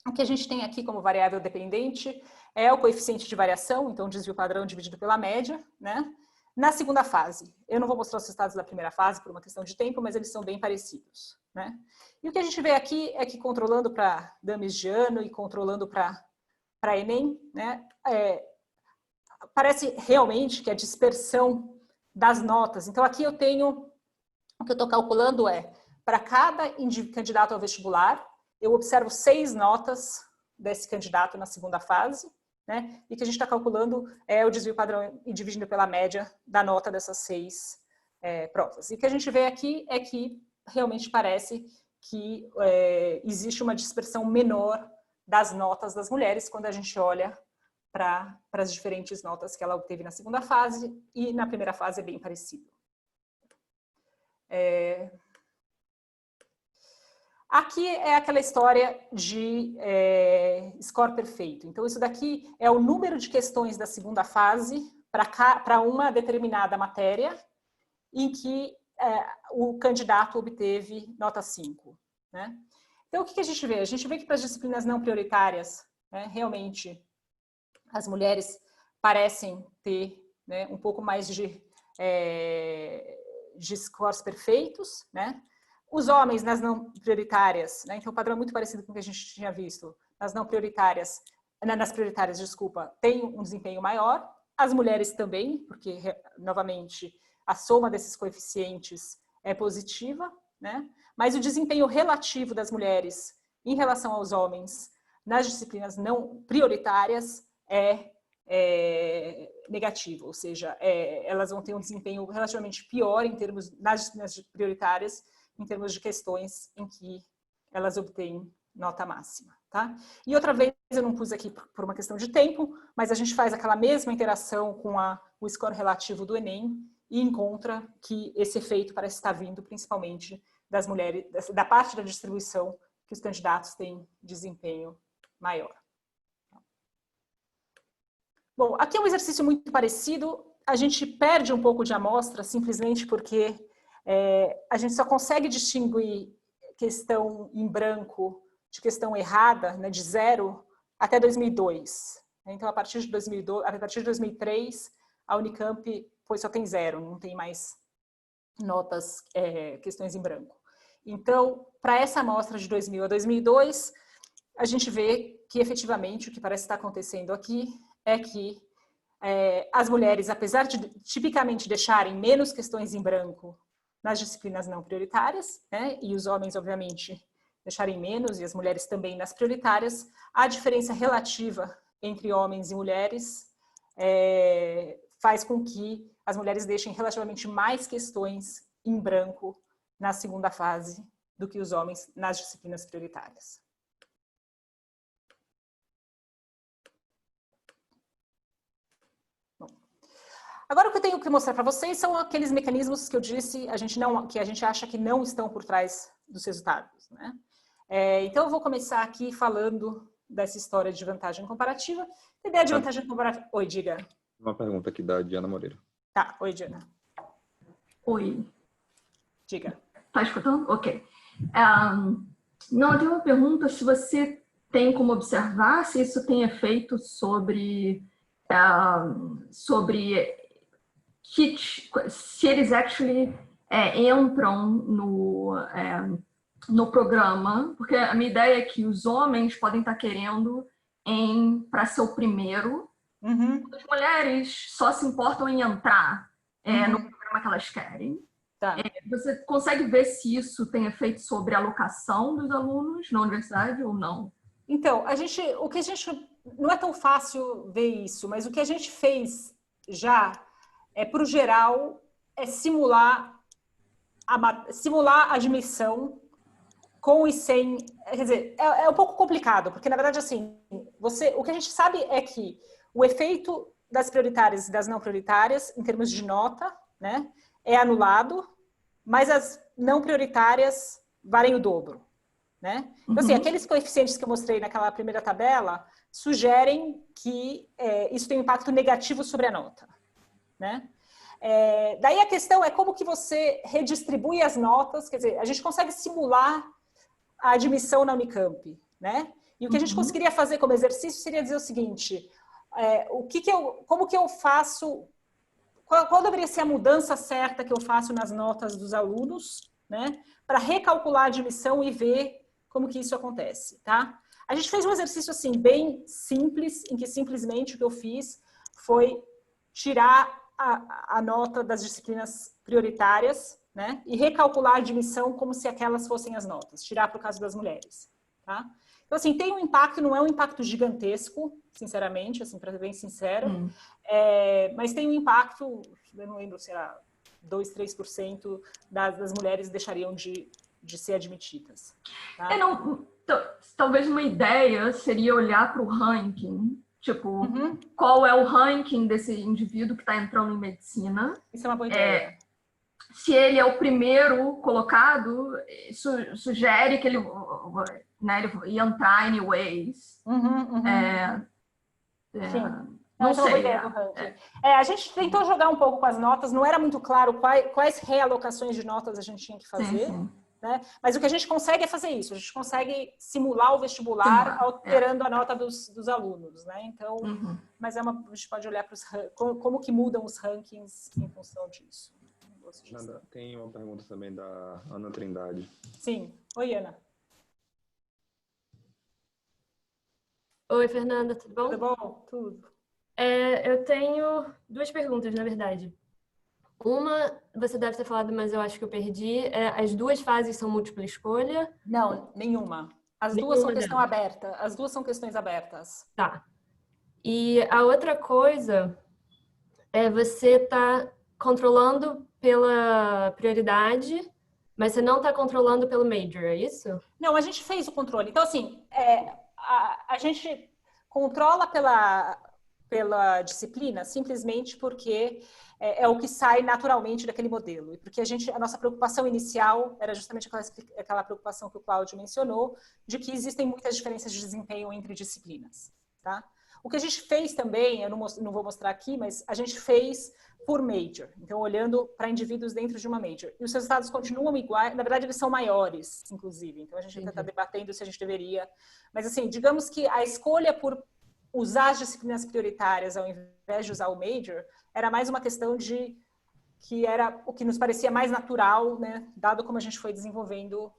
o que a gente tem aqui como variável dependente é o coeficiente de variação, então desvio padrão dividido pela média, né? Na segunda fase, eu não vou mostrar os resultados da primeira fase por uma questão de tempo, mas eles são bem parecidos, né? E o que a gente vê aqui é que controlando para dummies de ano e controlando para Enem, né, parece realmente que a dispersão das notas. Então, aqui eu tenho, o que eu estou calculando é, para cada candidato ao vestibular, eu observo 6 notas desse candidato na segunda fase, né? E que a gente está calculando é o desvio padrão e dividindo pela média da nota dessas 6 provas. E o que a gente vê aqui é que realmente parece que existe uma dispersão menor das notas das mulheres quando a gente olha para as diferentes notas que ela obteve na segunda fase, e na primeira fase é bem parecido. Aqui é aquela história de score perfeito. Então, isso daqui é o número de questões da segunda fase para uma determinada matéria em que o candidato obteve nota 5. Né? Então, o que a gente vê? A gente vê que para as disciplinas não prioritárias, né, realmente, as mulheres parecem ter, né, um pouco mais de scores perfeitos, né? Os homens nas não prioritárias, né? Então o padrão é muito parecido com o que a gente tinha visto. Nas prioritárias, desculpa, tem um desempenho maior. As mulheres também, porque, novamente, a soma desses coeficientes é positiva, né? Mas o desempenho relativo das mulheres em relação aos homens nas disciplinas não prioritárias é negativo, ou seja, elas vão ter um desempenho relativamente pior em termos, nas disciplinas prioritárias, em termos de questões em que elas obtêm nota máxima, tá? E outra vez, eu não pus aqui por uma questão de tempo, mas a gente faz aquela mesma interação com o score relativo do Enem e encontra que esse efeito parece estar vindo principalmente das mulheres, da parte da distribuição que os candidatos têm desempenho maior. Bom, aqui é um exercício muito parecido. A gente perde um pouco de amostra simplesmente porque a gente só consegue distinguir questão em branco de questão errada, né, de 0 até 2002. Então, a partir de 2003, a Unicamp só tem 0, não tem mais notas, questões em branco. Então, para essa amostra de 2000 a 2002, a gente vê que efetivamente o que parece estar acontecendo aqui é que as mulheres, apesar de tipicamente deixarem menos questões em branco nas disciplinas não prioritárias, né, e os homens, obviamente, deixarem menos, e as mulheres também nas prioritárias, a diferença relativa entre homens e mulheres faz com que as mulheres deixem relativamente mais questões em branco na segunda fase do que os homens nas disciplinas prioritárias. Agora, o que eu tenho que mostrar para vocês são aqueles mecanismos que eu disse que a gente acha que não estão por trás dos resultados, né? Então, eu vou começar aqui falando dessa história de vantagem comparativa. A ideia de vantagem comparativa... Oi, diga.
Uma pergunta aqui da Diana Moreira.
Tá, oi, Diana.
Oi.
Diga.
Tá escutando? Ok. Não, eu tenho uma pergunta se você tem como observar se isso tem efeito sobre se eles actually entram no programa, porque a minha ideia é que os homens podem estar querendo para ser o primeiro, as mulheres só se importam em entrar no programa que elas querem.
Tá.
Você consegue ver se isso tem efeito sobre a alocação dos alunos na universidade ou não?
Então, não é tão fácil ver isso, mas o que a gente fez já para o geral, simular a admissão com e sem... Quer dizer, é um pouco complicado, porque, na verdade, assim, o que a gente sabe é que o efeito das prioritárias e das não prioritárias, em termos de nota, né, é anulado, mas as não prioritárias valem o dobro. Né? Então, assim, aqueles coeficientes que eu mostrei naquela primeira tabela sugerem que isso tem um impacto negativo sobre a nota. Né? Daí a questão é como que você redistribui as notas, quer dizer, a gente consegue simular a admissão na Unicamp, né? E o que a gente conseguiria fazer como exercício seria dizer o seguinte, como que eu faço, qual deveria ser a mudança certa que eu faço nas notas dos alunos, né? para recalcular a admissão e ver como que isso acontece, tá? A gente fez um exercício assim bem simples, em que simplesmente o que eu fiz foi tirar a nota das disciplinas prioritárias, né? E recalcular a admissão como se aquelas fossem as notas, tirar para o caso das mulheres, tá? Então, assim, tem um impacto, não é um impacto gigantesco, sinceramente, assim, para ser bem sincero, mas tem um impacto, eu não lembro se era 2%, 3% das mulheres deixariam de ser admitidas. Tá?
Talvez uma ideia seria olhar para o ranking, tipo, qual é o ranking desse indivíduo que está entrando em medicina.
Isso é uma boa ideia.
Se ele é o primeiro colocado, sugere que ele ia entrar anyways.
Sim.
Não sei.
A gente tentou jogar um pouco com as notas, não era muito claro quais realocações de notas a gente tinha que fazer. Sim. Né? Mas o que a gente consegue é fazer isso, a gente consegue simular o vestibular alterando a nota dos alunos, né? Então, mas a gente pode olhar para como que mudam os rankings em função disso.
Tem uma pergunta também da Ana Trindade.
Sim. Oi, Ana.
Oi, Fernanda, tudo bom?
Tudo bom? Tudo.
Eu tenho 2 perguntas, na verdade. Uma, você deve ter falado, mas eu acho que eu perdi. As 2 fases são múltipla escolha?
Não, nenhuma. As duas são questão aberta. As 2 são questões abertas.
Tá. E a outra coisa é você tá controlando pela prioridade, mas você não está controlando pelo major, é isso?
Não, a gente fez o controle. Então, assim, a gente controla pela disciplina simplesmente porque é o que sai naturalmente daquele modelo. E porque a nossa preocupação inicial era justamente aquela preocupação que o Cláudio mencionou, de que existem muitas diferenças de desempenho entre disciplinas. Tá? O que a gente fez também, eu não vou mostrar aqui, mas a gente fez por major. Então, olhando para indivíduos dentro de uma major. E os resultados continuam iguais, na verdade, eles são maiores, inclusive. Então, a gente ainda está debatendo se a gente deveria. Mas, assim, digamos que a escolha por usar as disciplinas prioritárias ao invés de usar o major era mais uma questão de que era o que nos parecia mais natural, né, dado como a gente foi desenvolvendo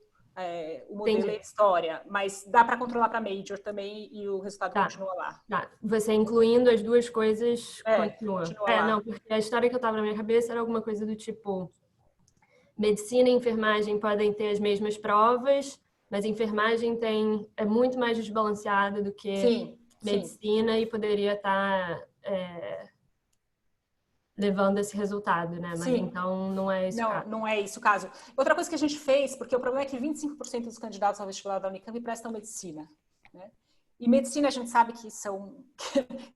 o modelo e a história, mas dá para controlar para major também e o resultado continua lá.
Tá. Você incluindo as 2 coisas continua lá. Não, porque a história que eu estava na minha cabeça era alguma coisa do tipo medicina e enfermagem podem ter as mesmas provas, mas enfermagem é muito mais desbalanceada do que medicina e poderia estar levando esse resultado, né? Mas então não é esse o caso.
Não é esse o caso. Outra coisa que a gente fez, porque o problema é que 25% dos candidatos ao vestibular da Unicamp prestam medicina, né? E medicina a gente sabe que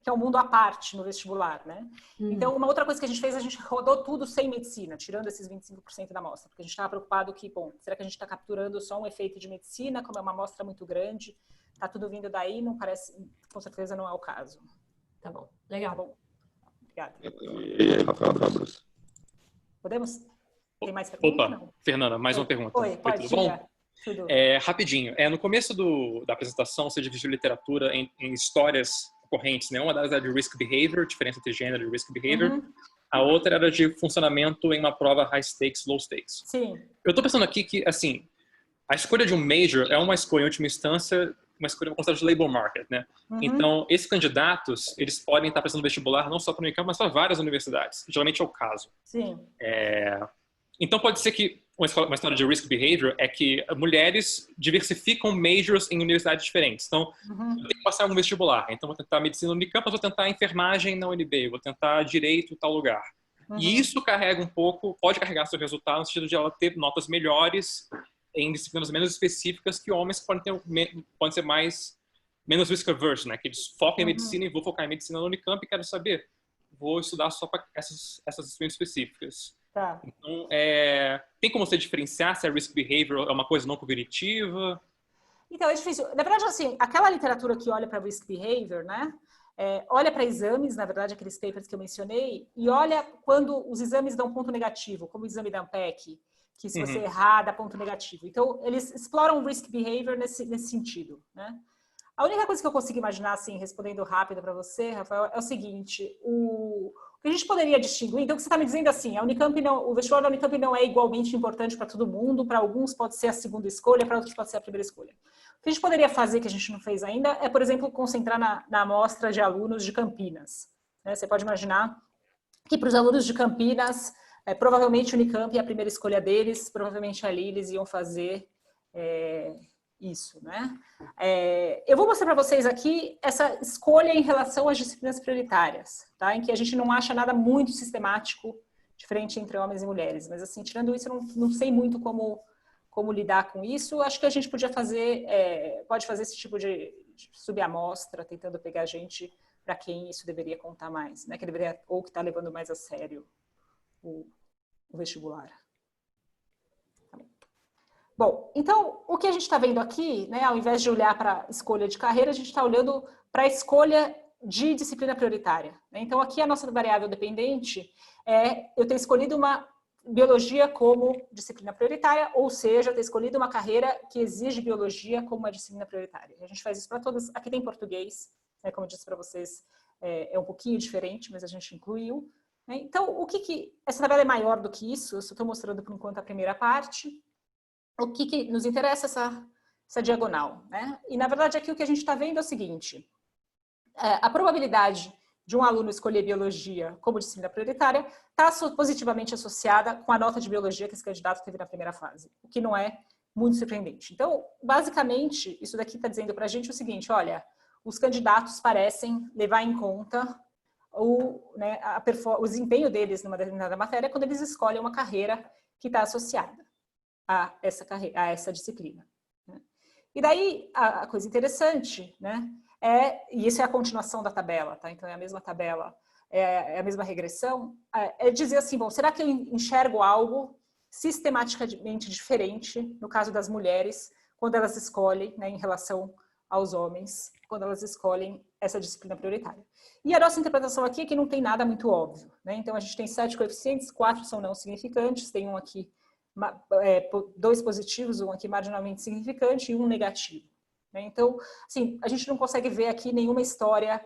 é um mundo à parte no vestibular, né? Então, uma outra coisa que a gente fez, a gente rodou tudo sem medicina, tirando esses 25% da amostra, porque a gente estava preocupado que, bom, será que a gente está capturando só um efeito de medicina, como é uma amostra muito grande, tá tudo vindo daí, não parece, com certeza não é o caso.
Tá bom, legal.
Tá bom. Obrigada.
E aí, Rafael Fabros?
Podemos? Tem mais perguntas?
Opa, não? Fernanda, mais uma pergunta.
Oi, pode,
tudo bom?
Tudo.
Rapidinho, no começo da apresentação você dividiu literatura em histórias correntes, né? Uma delas era de risk behavior, diferença entre gênero e risk behavior. A outra era de funcionamento em uma prova high stakes, low stakes.
Sim.
Eu estou pensando aqui que, assim, a escolha de um major é uma escolha, em última instância, uma escolha considerada de labor market, né? Então, esses candidatos, eles podem estar prestando vestibular não só para o Unicamp, mas para várias universidades. Geralmente é o caso.
Sim.
Então, pode ser que uma história de risk behavior é que mulheres diversificam majors em universidades diferentes. Então, eu tenho que passar algum vestibular. Então, vou tentar medicina no Unicamp, mas vou tentar enfermagem na UNB, vou tentar direito em tal lugar. E isso carrega um pouco, pode carregar seu resultado no sentido de ela ter notas melhores em disciplinas menos específicas que homens que podem ser menos risk averse, né? Que eles focam em medicina e vou focar em medicina no Unicamp e quero saber, vou estudar só para essas disciplinas específicas.
Tá.
Então, tem como você diferenciar se a risk behavior é uma coisa não cognitiva?
Então, é difícil. Na verdade, assim, aquela literatura que olha para risk behavior, né? Olha para exames, na verdade, aqueles papers que eu mencionei, e olha quando os exames dão ponto negativo, como o exame da ANPEC, que se você errar, dá ponto negativo. Então, eles exploram risk behavior nesse sentido, né? A única coisa que eu consigo imaginar, assim, respondendo rápido para você, Rafael, é o seguinte, O que a gente poderia distinguir, então o que você está me dizendo assim, o vestibular da Unicamp não é igualmente importante para todo mundo, para alguns pode ser a segunda escolha, para outros pode ser a primeira escolha. O que a gente poderia fazer, que a gente não fez ainda, é, por exemplo, concentrar na amostra de alunos de Campinas. Né? Você pode imaginar que para os alunos de Campinas, provavelmente a Unicamp é a primeira escolha deles, provavelmente ali eles iam fazer isso, né? Eu vou mostrar para vocês aqui essa escolha em relação às disciplinas prioritárias, tá? Em que a gente não acha nada muito sistemático diferente entre homens e mulheres, mas assim, tirando isso, eu não sei muito como lidar com isso. Acho que a gente pode fazer esse tipo de subamostra, tentando pegar gente para quem isso deveria contar mais, né? Ou que está levando mais a sério o vestibular. Bom, então, o que a gente está vendo aqui, né, ao invés de olhar para a escolha de carreira, a gente está olhando para a escolha de disciplina prioritária. Né? Então, aqui a nossa variável dependente é eu ter escolhido uma biologia como disciplina prioritária, ou seja, ter escolhido uma carreira que exige biologia como uma disciplina prioritária. A gente faz isso para todas. Aqui tem português, né, como eu disse para vocês, é um pouquinho diferente, mas a gente incluiu. Né? Então, essa tabela é maior do que isso, eu só estou mostrando por enquanto a primeira parte. O que nos interessa essa diagonal, né? E, na verdade, aqui o que a gente está vendo é o seguinte. A probabilidade de um aluno escolher biologia como disciplina prioritária está positivamente associada com a nota de biologia que esse candidato teve na primeira fase, o que não é muito surpreendente. Então, basicamente, isso daqui está dizendo para a gente o seguinte, olha, os candidatos parecem levar em conta o desempenho deles numa determinada matéria quando eles escolhem uma carreira que está associada a essa disciplina. Né? E daí, a coisa interessante, né, e isso é a continuação da tabela, tá? Então é a mesma tabela, é a mesma regressão, é dizer assim, bom, será que eu enxergo algo sistematicamente diferente, no caso das mulheres, quando elas escolhem, né, em relação aos homens, quando elas escolhem essa disciplina prioritária. E a nossa interpretação aqui é que não tem nada muito óbvio, né? Então a gente tem 7 coeficientes, 4 são não significantes, tem um aqui 2 positivos, um aqui marginalmente significante e um negativo. Né? Então, assim, a gente não consegue ver aqui nenhuma história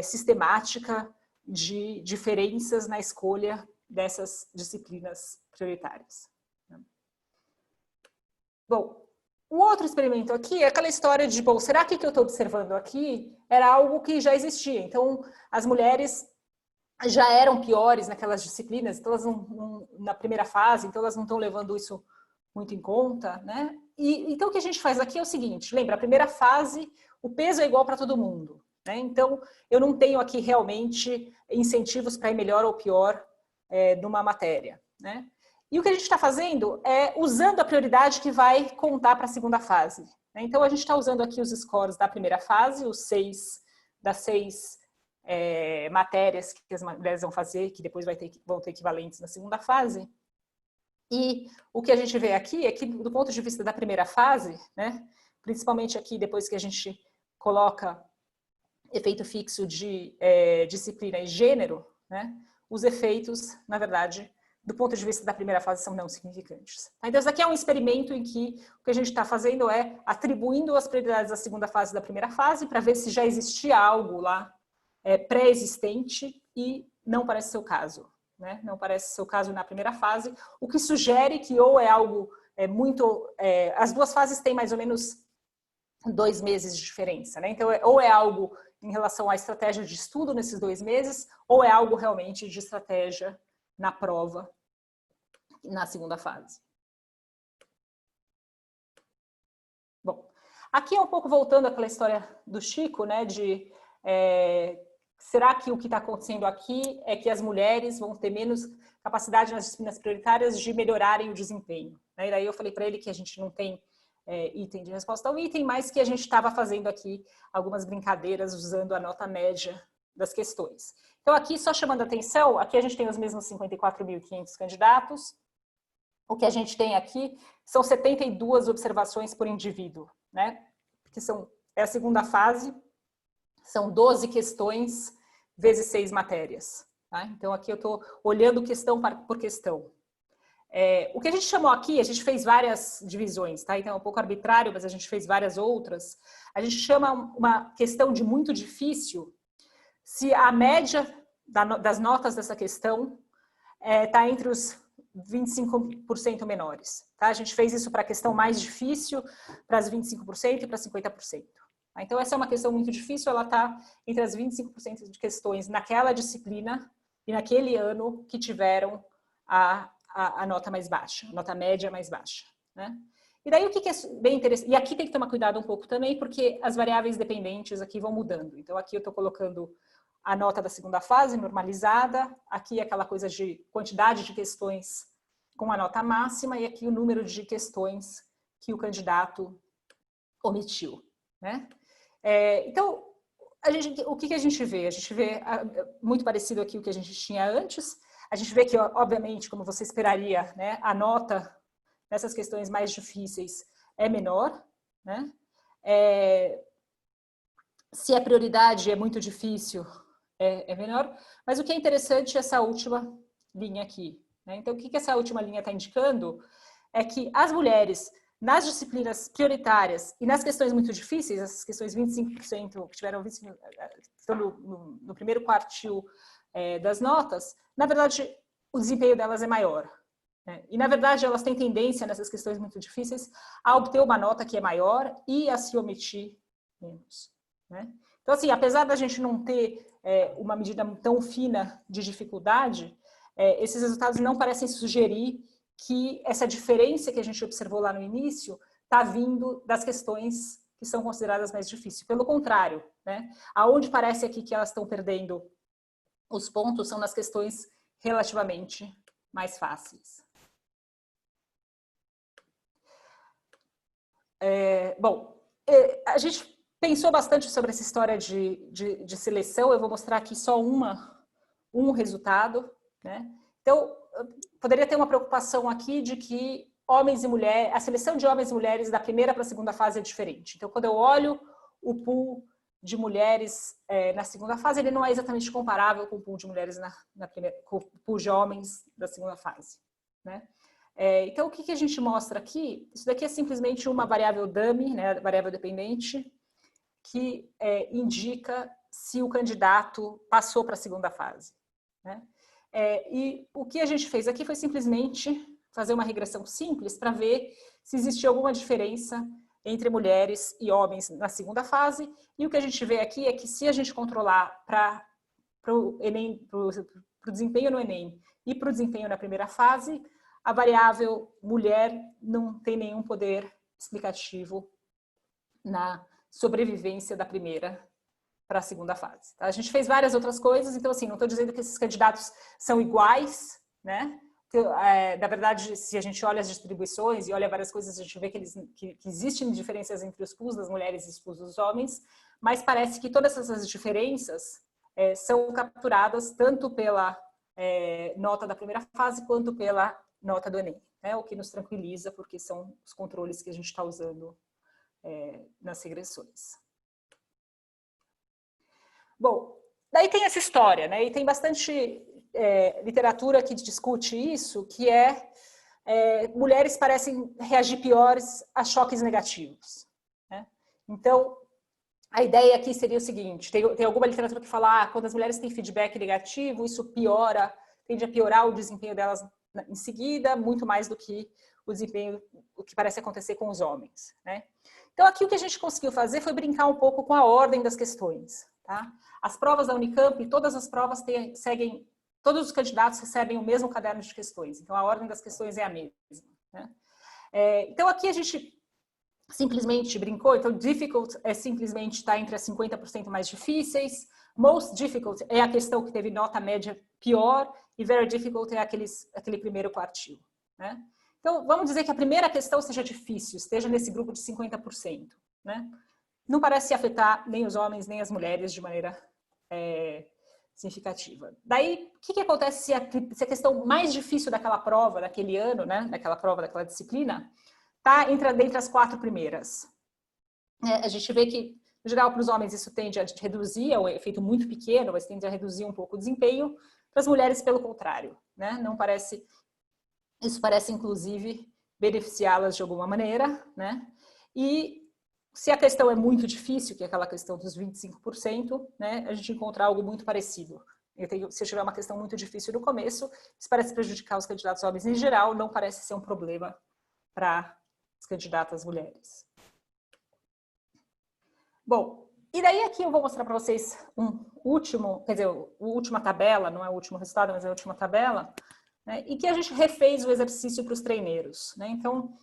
sistemática de diferenças na escolha dessas disciplinas prioritárias. Né? Bom, o outro experimento aqui é aquela história de, bom, será que o que eu estou observando aqui era algo que já existia? Então, as mulheres já eram piores naquelas disciplinas, então elas na primeira fase, então elas não estão levando isso muito em conta, né? E então o que a gente faz aqui é o seguinte, lembra, a primeira fase, o peso é igual para todo mundo, né? Então eu não tenho aqui realmente incentivos para ir melhor ou pior numa matéria, né? E o que a gente está fazendo é usando a prioridade que vai contar para a segunda fase, né? Então a gente está usando aqui os scores da primeira fase, os 6 matérias que as mulheres vão fazer, que depois vão ter equivalentes na segunda fase. E o que a gente vê aqui é que, do ponto de vista da primeira fase, né, principalmente aqui depois que a gente coloca efeito fixo de disciplina e gênero, né, os efeitos, na verdade, do ponto de vista da primeira fase, são não significantes. Então, isso aqui é um experimento em que o que a gente está fazendo é atribuindo as prioridades da segunda fase da primeira fase para ver se já existia algo lá pré-existente e não parece ser o caso. Né? Não parece ser o caso na primeira fase, o que sugere que ou é algo as duas fases têm mais ou menos 2 meses de diferença. Né? Então, ou é algo em relação à estratégia de estudo nesses 2 meses, ou é algo realmente de estratégia na prova na segunda fase. Bom, aqui é um pouco voltando àquela história do Chico, né, de será que o que está acontecendo aqui é que as mulheres vão ter menos capacidade nas disciplinas prioritárias de melhorarem o desempenho? Né? E daí eu falei para ele que a gente não tem item de resposta ao item, mas que a gente estava fazendo aqui algumas brincadeiras usando a nota média das questões. Então aqui, só chamando a atenção, aqui a gente tem os mesmos 54.500 candidatos. O que a gente tem aqui são 72 observações por indivíduo, né? Porque é a segunda fase. São 12 questões vezes 6 matérias. Tá? Então, aqui eu estou olhando questão por questão. O que a gente chamou aqui, a gente fez várias divisões, tá? Então é um pouco arbitrário, mas a gente fez várias outras. A gente chama uma questão de muito difícil se a média das notas dessa questão está entre os 25% menores. Tá? A gente fez isso para a questão mais difícil, para as 25% e para 50%. Tá? Então, essa é uma questão muito difícil, ela está entre as 25% de questões naquela disciplina e naquele ano que tiveram a nota mais baixa, a nota média mais baixa. Né? E daí o que é bem interessante, e aqui tem que tomar cuidado um pouco também, porque as variáveis dependentes aqui vão mudando. Então, aqui eu estou colocando a nota da segunda fase normalizada, aqui aquela coisa de quantidade de questões com a nota máxima e aqui o número de questões que o candidato omitiu. Né? Então, o que a gente vê? A gente vê muito parecido aqui o que a gente tinha antes. A gente vê que, obviamente, como você esperaria, né, a nota nessas questões mais difíceis é menor. Né? Se a prioridade é muito difícil, é menor. Mas o que é interessante é essa última linha aqui. Né? Então, o que essa última linha está indicando é que as mulheres, nas disciplinas prioritárias e nas questões muito difíceis, essas questões 25% que tiveram 25%, estão no primeiro quartil das notas, na verdade, o desempenho delas é maior. Né? E, na verdade, elas têm tendência, nessas questões muito difíceis, a obter uma nota que é maior e a se omitir menos. Né? Então, assim, apesar da gente não ter uma medida tão fina de dificuldade, esses resultados não parecem sugerir que essa diferença que a gente observou lá no início está vindo das questões que são consideradas mais difíceis. Pelo contrário, né? Aonde parece aqui que elas estão perdendo os pontos são nas questões relativamente mais fáceis. Bom, a gente pensou bastante sobre essa história de seleção. Eu vou mostrar aqui só um resultado. Né? Então, poderia ter uma preocupação aqui de que homens e mulheres, a seleção de homens e mulheres da primeira para a segunda fase é diferente. Então, quando eu olho o pool de mulheres na segunda fase, ele não é exatamente comparável com o pool de mulheres na primeira, com o pool de homens da segunda fase. Né? Então, o que a gente mostra aqui? Isso daqui é simplesmente uma variável dummy, né, variável dependente, que indica se o candidato passou para a segunda fase. Né? E o que a gente fez aqui foi simplesmente fazer uma regressão simples para ver se existia alguma diferença entre mulheres e homens na segunda fase. E o que a gente vê aqui é que se a gente controlar para o desempenho no Enem e para o desempenho na primeira fase, a variável mulher não tem nenhum poder explicativo na sobrevivência da primeira para a segunda fase. Tá? A gente fez várias outras coisas, então assim, não estou dizendo que esses candidatos são iguais, né? Na verdade, se a gente olha as distribuições e olha várias coisas, a gente vê que existem diferenças entre os pools das mulheres e os pools dos homens, mas parece que todas essas diferenças são capturadas tanto pela nota da primeira fase quanto pela nota do Enem, né? O que nos tranquiliza, porque são os controles que a gente está usando nas regressões. Bom, daí tem essa história, né? E tem bastante literatura que discute isso, que mulheres parecem reagir piores a choques negativos. Né? Então, a ideia aqui seria o seguinte, tem alguma literatura que fala quando as mulheres têm feedback negativo, isso tende a piorar o desempenho delas em seguida, muito mais do que o que parece acontecer com os homens. Né? Então, aqui o que a gente conseguiu fazer foi brincar um pouco com a ordem das questões. Tá? As provas da Unicamp, todas as provas seguem, todos os candidatos recebem o mesmo caderno de questões, então a ordem das questões é a mesma. Né? Então aqui a gente simplesmente brincou, então difficult simplesmente está entre as 50% mais difíceis, most difficult é a questão que teve nota média pior e very difficult é aquele primeiro quartil. Né? Então vamos dizer que a primeira questão seja difícil, esteja nesse grupo de 50%. Né? Não parece afetar nem os homens nem as mulheres de maneira significativa. Daí, o que acontece se a questão mais difícil daquela prova, daquele ano, né, daquela prova, daquela disciplina, está dentre as 4 primeiras? A gente vê que, no geral, para os homens isso tende a reduzir, é um efeito muito pequeno, mas tende a reduzir um pouco o desempenho. Para as mulheres, pelo contrário. Né? Isso parece, inclusive, beneficiá-las de alguma maneira. Né? E se a questão é muito difícil, que é aquela questão dos 25%, né, a gente encontra algo muito parecido. Se eu tiver uma questão muito difícil no começo, isso parece prejudicar os candidatos homens em geral, não parece ser um problema para as candidatas mulheres. Bom, e daí aqui eu vou mostrar para vocês um último, quer dizer, a última tabela, não é o último resultado, mas é a última tabela, né, e que a gente refez o exercício para os treineiros, né? Então,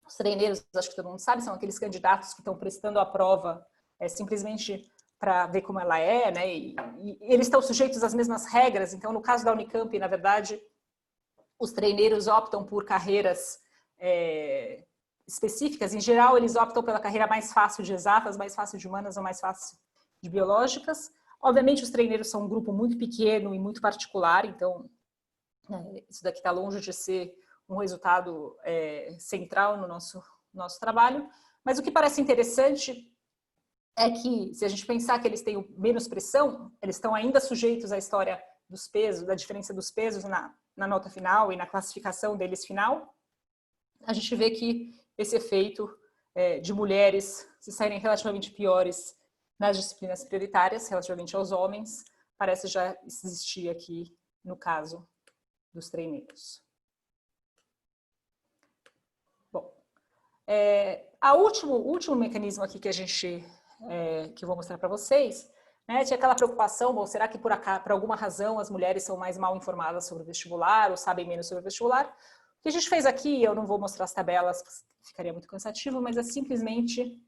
os treineiros, acho que todo mundo sabe, são aqueles candidatos que estão prestando a prova simplesmente para ver como ela é, né? E eles estão sujeitos às mesmas regras. Então, no caso da Unicamp, na verdade, os treineiros optam por carreiras específicas. Em geral, eles optam pela carreira mais fácil de exatas, mais fácil de humanas ou mais fácil de biológicas. Obviamente, os treineiros são um grupo muito pequeno e muito particular, então isso daqui está longe de ser um resultado central no nosso trabalho. Mas o que parece interessante é que, se a gente pensar que eles têm menos pressão, eles estão ainda sujeitos à história dos pesos, da diferença dos pesos na nota final e na classificação deles final. A gente vê que esse efeito de mulheres se saírem relativamente piores nas disciplinas prioritárias, relativamente aos homens, parece já existir aqui no caso dos treineiros. Bom, o último mecanismo aqui que a gente que eu vou mostrar para vocês, né, tinha aquela preocupação, bom, será que por alguma razão as mulheres são mais mal informadas sobre o vestibular ou sabem menos sobre o vestibular? O que a gente fez aqui, eu não vou mostrar as tabelas, ficaria muito cansativo, mas é simplesmente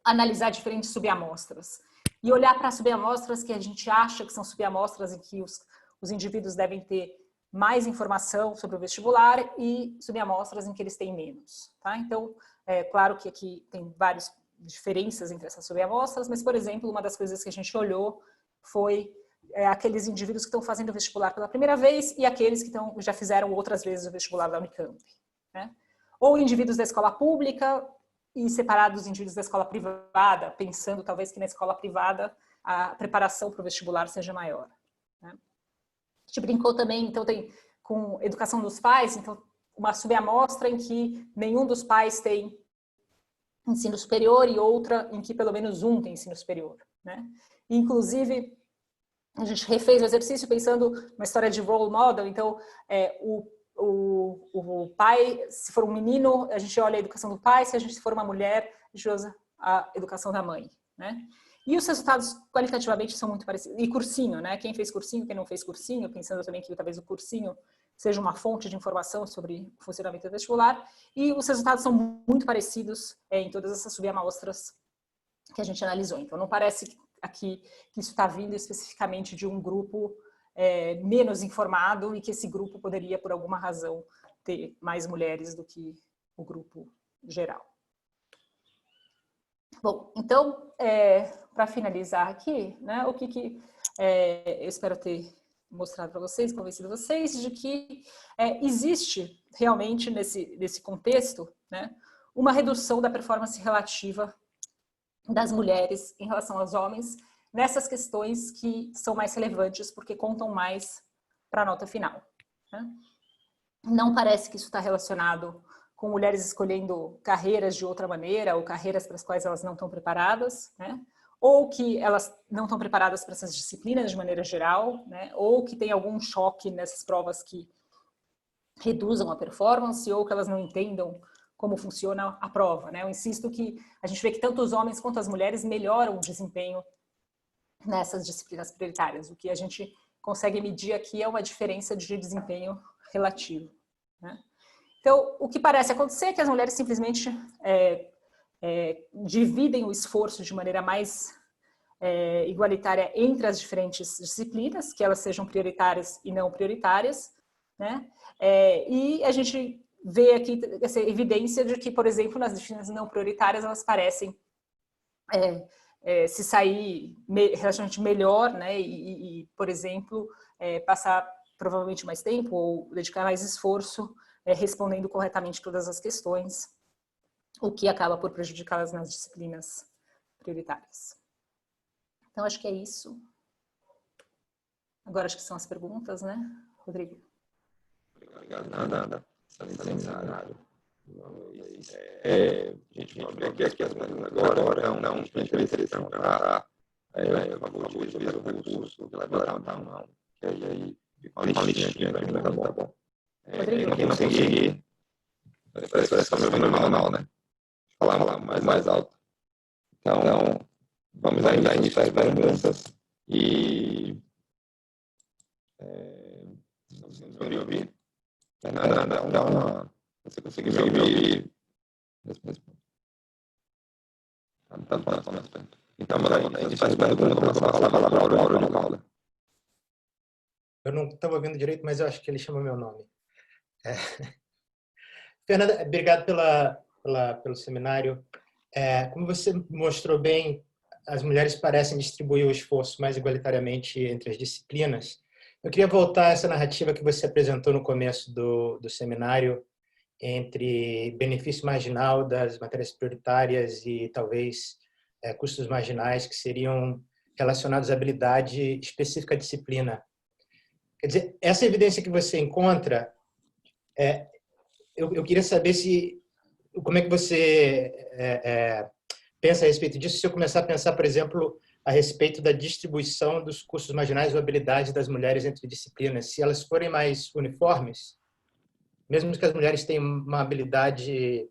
analisar diferentes subamostras e olhar para as subamostras que a gente acha que são subamostras em que os indivíduos devem ter mais informação sobre o vestibular e subamostras em que eles têm menos, tá? Então, claro que aqui tem várias diferenças entre essas subamostras, mas, por exemplo, uma das coisas que a gente olhou foi aqueles indivíduos que estão fazendo o vestibular pela primeira vez e aqueles que já fizeram outras vezes o vestibular da Unicamp, né? Ou indivíduos da escola pública e separados dos indivíduos da escola privada, pensando talvez que na escola privada a preparação para o vestibular seja maior, né? A gente brincou também, então, tem com educação dos pais, então, uma subamostra em que nenhum dos pais tem ensino superior e outra em que pelo menos um tem ensino superior, né? Inclusive, a gente refez o exercício pensando numa história de role model, então, o pai, se for um menino, a gente olha a educação do pai, se for uma mulher, a gente usa a educação da mãe, né? E os resultados qualitativamente são muito parecidos. E cursinho, né? Quem fez cursinho, quem não fez cursinho, pensando também que talvez o cursinho seja uma fonte de informação sobre o funcionamento do vestibular. E os resultados são muito parecidos em todas essas subamostras que a gente analisou. Então, não parece aqui que isso está vindo especificamente de um grupo menos informado e que esse grupo poderia, por alguma razão, ter mais mulheres do que o grupo geral. Bom, então, para finalizar aqui, né, o que eu espero ter mostrado para vocês, convencido vocês de que existe realmente nesse contexto, né, uma redução da performance relativa das mulheres em relação aos homens nessas questões que são mais relevantes porque contam mais para a nota final, né? Não parece que isso está relacionado com mulheres escolhendo carreiras de outra maneira ou carreiras para as quais elas não estão preparadas, né? Ou que elas não estão preparadas para essas disciplinas de maneira geral, né? Ou que tem algum choque nessas provas que reduzam a performance ou que elas não entendam como funciona a prova, né? Eu insisto que a gente vê que tanto os homens quanto as mulheres melhoram o desempenho nessas disciplinas prioritárias. O que a gente consegue medir aqui é uma diferença de desempenho relativo, né? Então, o que parece acontecer é que as mulheres simplesmente dividem o esforço de maneira mais igualitária entre as diferentes disciplinas, que elas sejam prioritárias e não prioritárias, né? E a gente vê aqui essa evidência de que, por exemplo, nas disciplinas não prioritárias, elas parecem se sair relativamente melhor, né? E por exemplo, passar provavelmente mais tempo ou dedicar mais esforço respondendo corretamente todas as questões, o que acaba por prejudicá-las nas disciplinas prioritárias. Então, acho que é isso. Agora acho que são as perguntas, né, Rodrigo?
Obrigado, nada. Seminário. A gente vai ver aqui as coisas agora, não tem interesse para Aí eu vou utilizar o recurso de levantar a mão, que aí fica uma listinha aqui, tá bom. Quem não conseguir, parece que está me ouvindo mal, né? Falar mais alto. Então, vamos dar início às perguntas e... se você não me ouvir, Fernanda, você conseguiu me ouvir? Tá bom. Então, vamos dar início às perguntas, começar a falar a Auro de Paula.
Eu não estava ouvindo direito, mas eu acho que ele chama meu nome. Fernanda, obrigado pelo seminário. Como você mostrou bem, as mulheres parecem distribuir o esforço mais igualitariamente entre as disciplinas. Eu queria voltar a essa narrativa que você apresentou no começo do seminário entre benefício marginal das matérias prioritárias e talvez custos marginais que seriam relacionados à habilidade específica à disciplina. Quer dizer, essa evidência que você encontra, eu queria saber como é que você pensa a respeito disso, se eu começar a pensar, por exemplo, a respeito da distribuição dos custos marginais ou habilidades das mulheres entre disciplinas. Se elas forem mais uniformes, mesmo que as mulheres tenham uma habilidade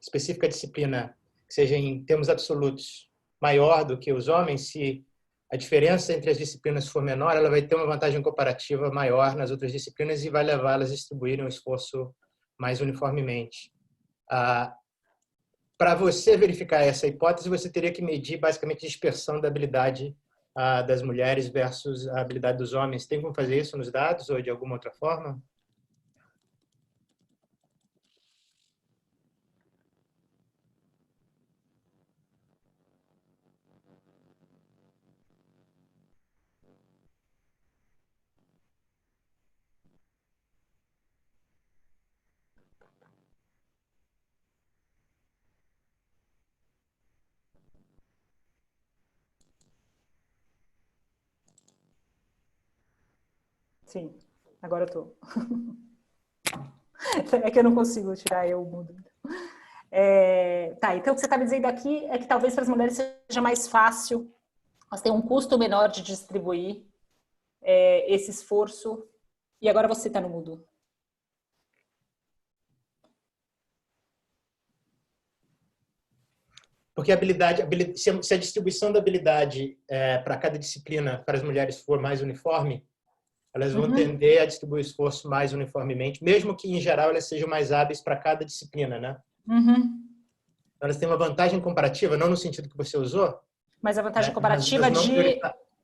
específica à disciplina, que seja em termos absolutos maior do que os homens, se a diferença entre as disciplinas for menor, ela vai ter uma vantagem comparativa maior nas outras disciplinas e vai levá-las a distribuírem o esforço mais uniformemente. Para você verificar essa hipótese, você teria que medir basicamente a dispersão da habilidade das mulheres versus a habilidade dos homens. Tem como fazer isso nos dados ou de alguma outra forma?
Sim, agora eu tô. É que eu não consigo tirar eu mudo. Tá, então o que você está me dizendo aqui é que talvez para as mulheres seja mais fácil, elas têm um custo menor de distribuir esse esforço. E agora você está no mudo.
Porque se a distribuição da habilidade para cada disciplina para as mulheres for mais uniforme, elas vão tender a distribuir o esforço mais uniformemente, mesmo que, em geral, elas sejam mais hábeis para cada disciplina, né? Elas têm uma vantagem comparativa, não no sentido que você usou,
mas a vantagem comparativa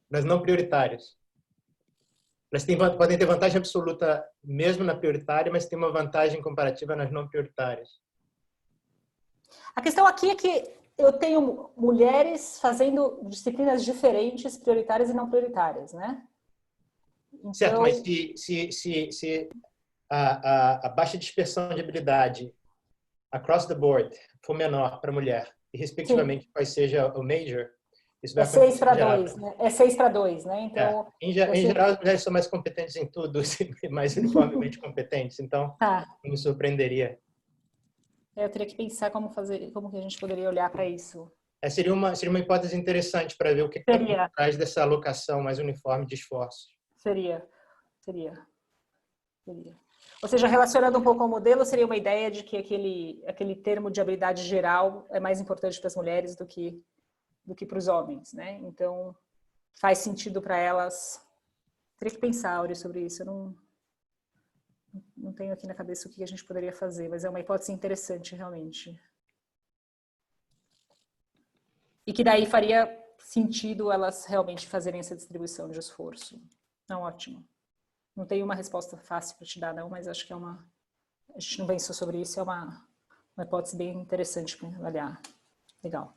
nas não prioritárias. Elas podem ter vantagem absoluta mesmo na prioritária, mas tem uma vantagem comparativa nas não prioritárias.
A questão aqui é que eu tenho mulheres fazendo disciplinas diferentes, prioritárias e não prioritárias, né? Então...
Certo, mas se a baixa dispersão de habilidade across the board for menor para mulher, e respectivamente qual seja o major, isso vai acontecer.
6 para 2, né? É 6 para 2, né? Então,
em geral, as mulheres são mais competentes em tudo, mais uniformemente competentes, então não me surpreenderia.
Eu teria que pensar como que a gente poderia olhar para isso.
Seria uma hipótese interessante para ver o que está por trás dessa alocação mais uniforme de esforços. Seria.
Ou seja, relacionando um pouco ao modelo, seria uma ideia de que aquele termo de habilidade geral é mais importante para as mulheres do que para os homens, né? Então, faz sentido para elas. Teria que pensar, Áureo, sobre isso. Eu não tenho aqui na cabeça o que a gente poderia fazer, mas é uma hipótese interessante, realmente. E que daí faria sentido elas realmente fazerem essa distribuição de esforço. Não, ótimo. Não tenho uma resposta fácil para te dar, não, mas acho que a gente não pensou sobre isso, é uma hipótese bem interessante para avaliar. Legal.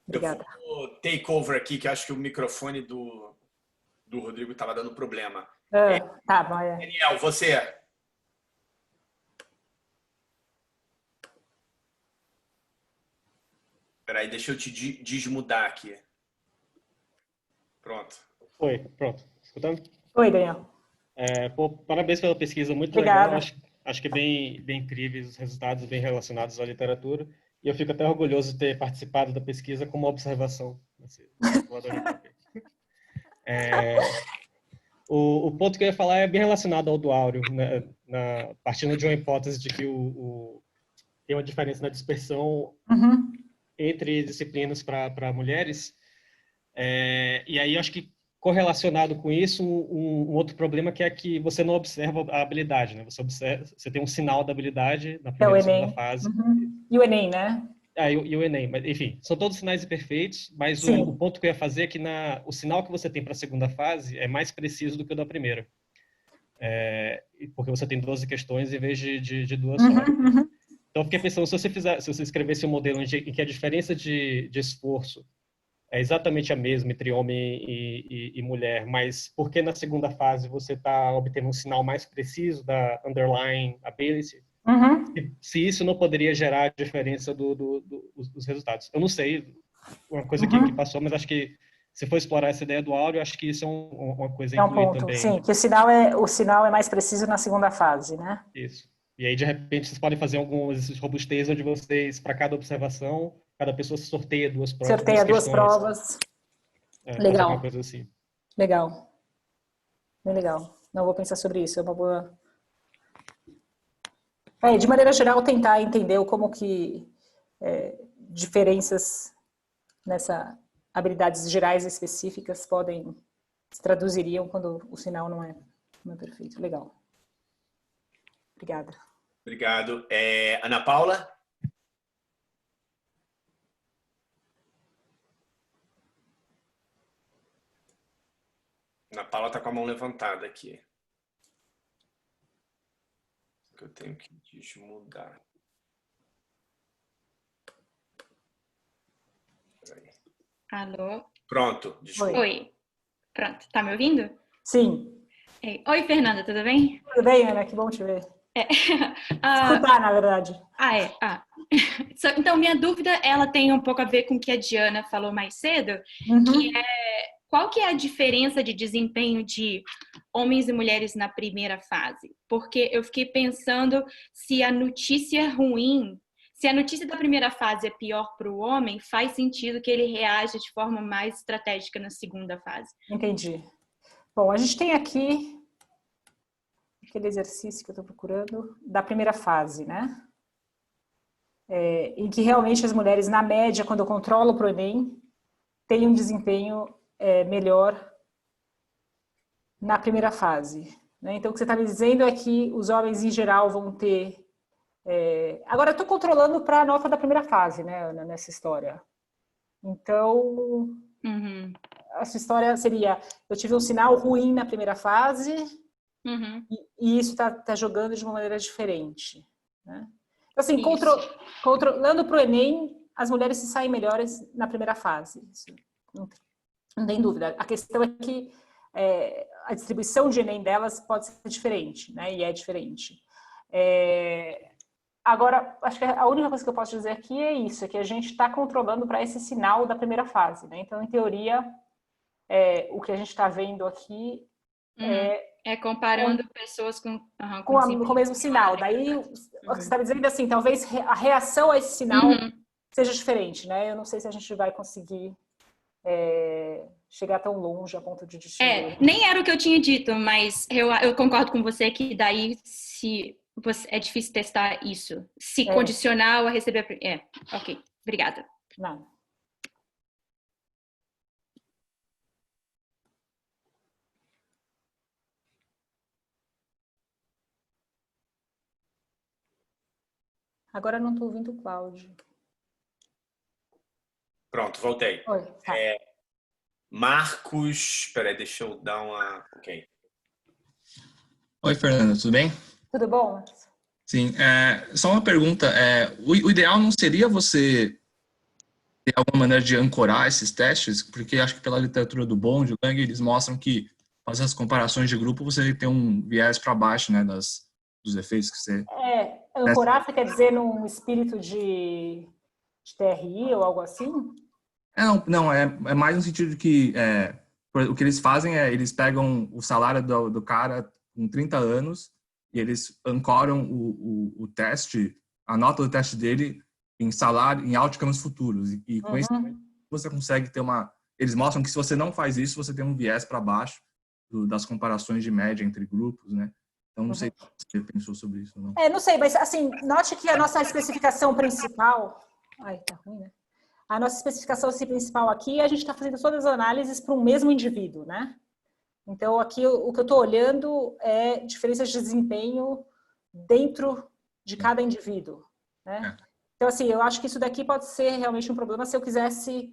Obrigada.
Eu vou take over aqui, que acho que o microfone do Rodrigo estava dando problema.
Tá, vai.
Daniel, você. Peraí, deixa eu te desmudar aqui. Pronto.
Oi, pronto. Escutando?
Oi, Daniel.
Parabéns pela pesquisa, muito
Obrigada.
legal. Acho que é bem incríveis os resultados, bem relacionados à literatura. E eu fico até orgulhoso de ter participado da pesquisa como observação. O ponto que eu ia falar é bem relacionado ao do Áureo, né? Partindo de uma hipótese de que tem uma diferença na dispersão entre disciplinas para mulheres. E aí, acho que correlacionado com isso, um outro problema que é que você não observa a habilidade, né? Você tem um sinal da habilidade na primeira e segunda fase.
E o Enem, né?
E o Enem, mas enfim, são todos sinais imperfeitos, mas o ponto que eu ia fazer é que o sinal que você tem para a segunda fase é mais preciso do que o da primeira. Porque você tem 12 questões em vez de duas só. Então, eu fiquei pensando, se você escrevesse um modelo em que a diferença de esforço é exatamente a mesma entre homem e mulher, mas por que na segunda fase você está obtendo um sinal mais preciso da underlying ability? Se isso não poderia gerar a diferença dos resultados. Eu não sei, uma coisa que passou, mas acho que se for explorar essa ideia do Áureo, acho que isso é uma coisa a incluir também.
Sim, que o sinal é mais preciso na segunda fase, né?
Isso. E aí, de repente, vocês podem fazer alguns robustez onde vocês, para cada observação, cada pessoa sorteia duas provas.
Sorteia duas provas. Legal.
Alguma coisa assim.
Legal. Bem legal. Não vou pensar sobre isso, é uma boa... de maneira geral, tentar entender como que diferenças nessa habilidades gerais específicas se traduziriam quando o sinal não é perfeito. Legal. Obrigada.
Obrigado. Ana Paula? Ana Paula está com a mão levantada aqui. Eu tenho que desmudar.
Alô?
Pronto, desculpa.
Oi. Pronto, tá me ouvindo?
Sim.
Oi, Fernanda, tudo bem?
Tudo bem, Ana? Que bom te ver. Escutar, na verdade.
Então, minha dúvida, ela tem um pouco a ver com o que a Diana falou mais cedo, que é qual que é a diferença de desempenho de homens e mulheres na primeira fase? Porque eu fiquei pensando se a notícia ruim, se a notícia da primeira fase é pior para o homem, faz sentido que ele reaja de forma mais estratégica na segunda fase.
Entendi. Bom, a gente tem aqui aquele exercício que eu estou procurando da primeira fase, né? Em que realmente as mulheres, na média, quando eu controlo para o Enem, têm um desempenho melhor na primeira fase. Né? Então, o que você está me dizendo é que os homens, em geral, vão ter... Agora, eu estou controlando para a nota da primeira fase, né, nessa história. Então, a sua história seria... Eu tive um sinal ruim na primeira fase e isso está jogando de uma maneira diferente. Né? Então, assim, controlando para o Enem, as mulheres se saem melhores na primeira fase. Isso não tem dúvida. A questão é que a distribuição de Enem delas pode ser diferente, né? E é diferente. Agora, acho que a única coisa que eu posso dizer aqui é isso, é que a gente está controlando para esse sinal da primeira fase, né? Então, em teoria, o que a gente está vendo aqui
comparando pessoas com
o mesmo sinal. Daí, o que você está me dizendo assim, talvez a reação a esse sinal seja diferente, né? Eu não sei se a gente vai conseguir chegar tão longe a ponto de distinguir.
Nem era o que eu tinha dito, mas eu concordo com você que daí é difícil testar isso. Se condicional a receber... ok. Obrigada.
Não. Agora eu não estou ouvindo o Cláudio.
Pronto, voltei.
Oi, tá.
Marcos... Espera aí, deixa eu dar uma... Ok.
Oi, Fernanda, tudo bem?
Tudo bom?
Sim, só uma pergunta. O ideal não seria você ter alguma maneira de ancorar esses testes? Porque acho que pela literatura do Bond, do Lang, eles mostram que, fazendo as comparações de grupo, você tem um viés para baixo, né, dos efeitos que você...
Ancorar, você quer dizer num espírito de TRI ou algo assim?
Não, é mais no sentido de que o que eles fazem eles pegam o salário do cara com 30 anos e eles ancoram o teste, a nota do teste dele em salário, em outcomes futuros. E com isso você consegue ter uma... Eles mostram que se você não faz isso, você tem um viés para baixo das comparações de média entre grupos, né? Então, não sei se você pensou sobre isso ou não.
Não sei, mas assim, note que a nossa especificação principal... Ai, tá ruim, né? A nossa especificação principal aqui, a gente está fazendo todas as análises para um mesmo indivíduo, né? Então, aqui o que eu estou olhando é diferenças de desempenho dentro de cada indivíduo, né? Então, assim, eu acho que isso daqui pode ser realmente um problema se eu quisesse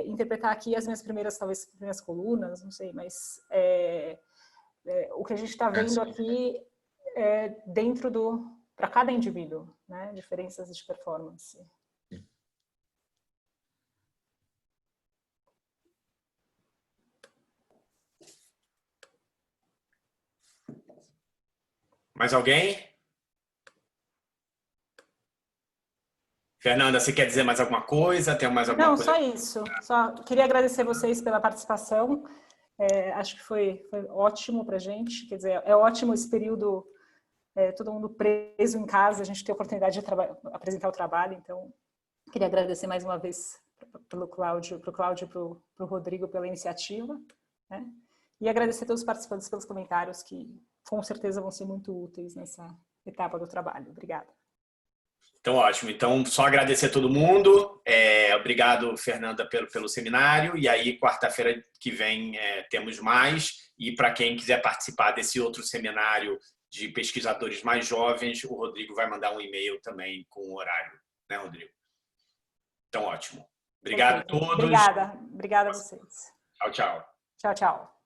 interpretar aqui as minhas primeiras colunas, não sei, mas o que a gente está vendo aqui é dentro para cada indivíduo, né? Diferenças de performance.
Mais alguém? Fernanda, você quer dizer mais alguma coisa? Tem mais alguma coisa?
Não, só isso. Só queria agradecer vocês pela participação. Acho que foi ótimo para a gente. Quer dizer, é ótimo esse período, todo mundo preso em casa, a gente ter a oportunidade de apresentar o trabalho. Então, queria agradecer mais uma vez para o Cláudio e para o Rodrigo pela iniciativa, né? E agradecer a todos os participantes pelos comentários, que com certeza vão ser muito úteis nessa etapa do trabalho. Obrigada.
Então, ótimo. Então, só agradecer a todo mundo. Obrigado, Fernanda, pelo seminário. E aí, quarta-feira que vem, temos mais. E para quem quiser participar desse outro seminário de pesquisadores mais jovens, o Rodrigo vai mandar um e-mail também com o horário. Né, Rodrigo? Então, ótimo. Obrigado a todos.
Obrigada a vocês.
Tchau, tchau.
Tchau, tchau.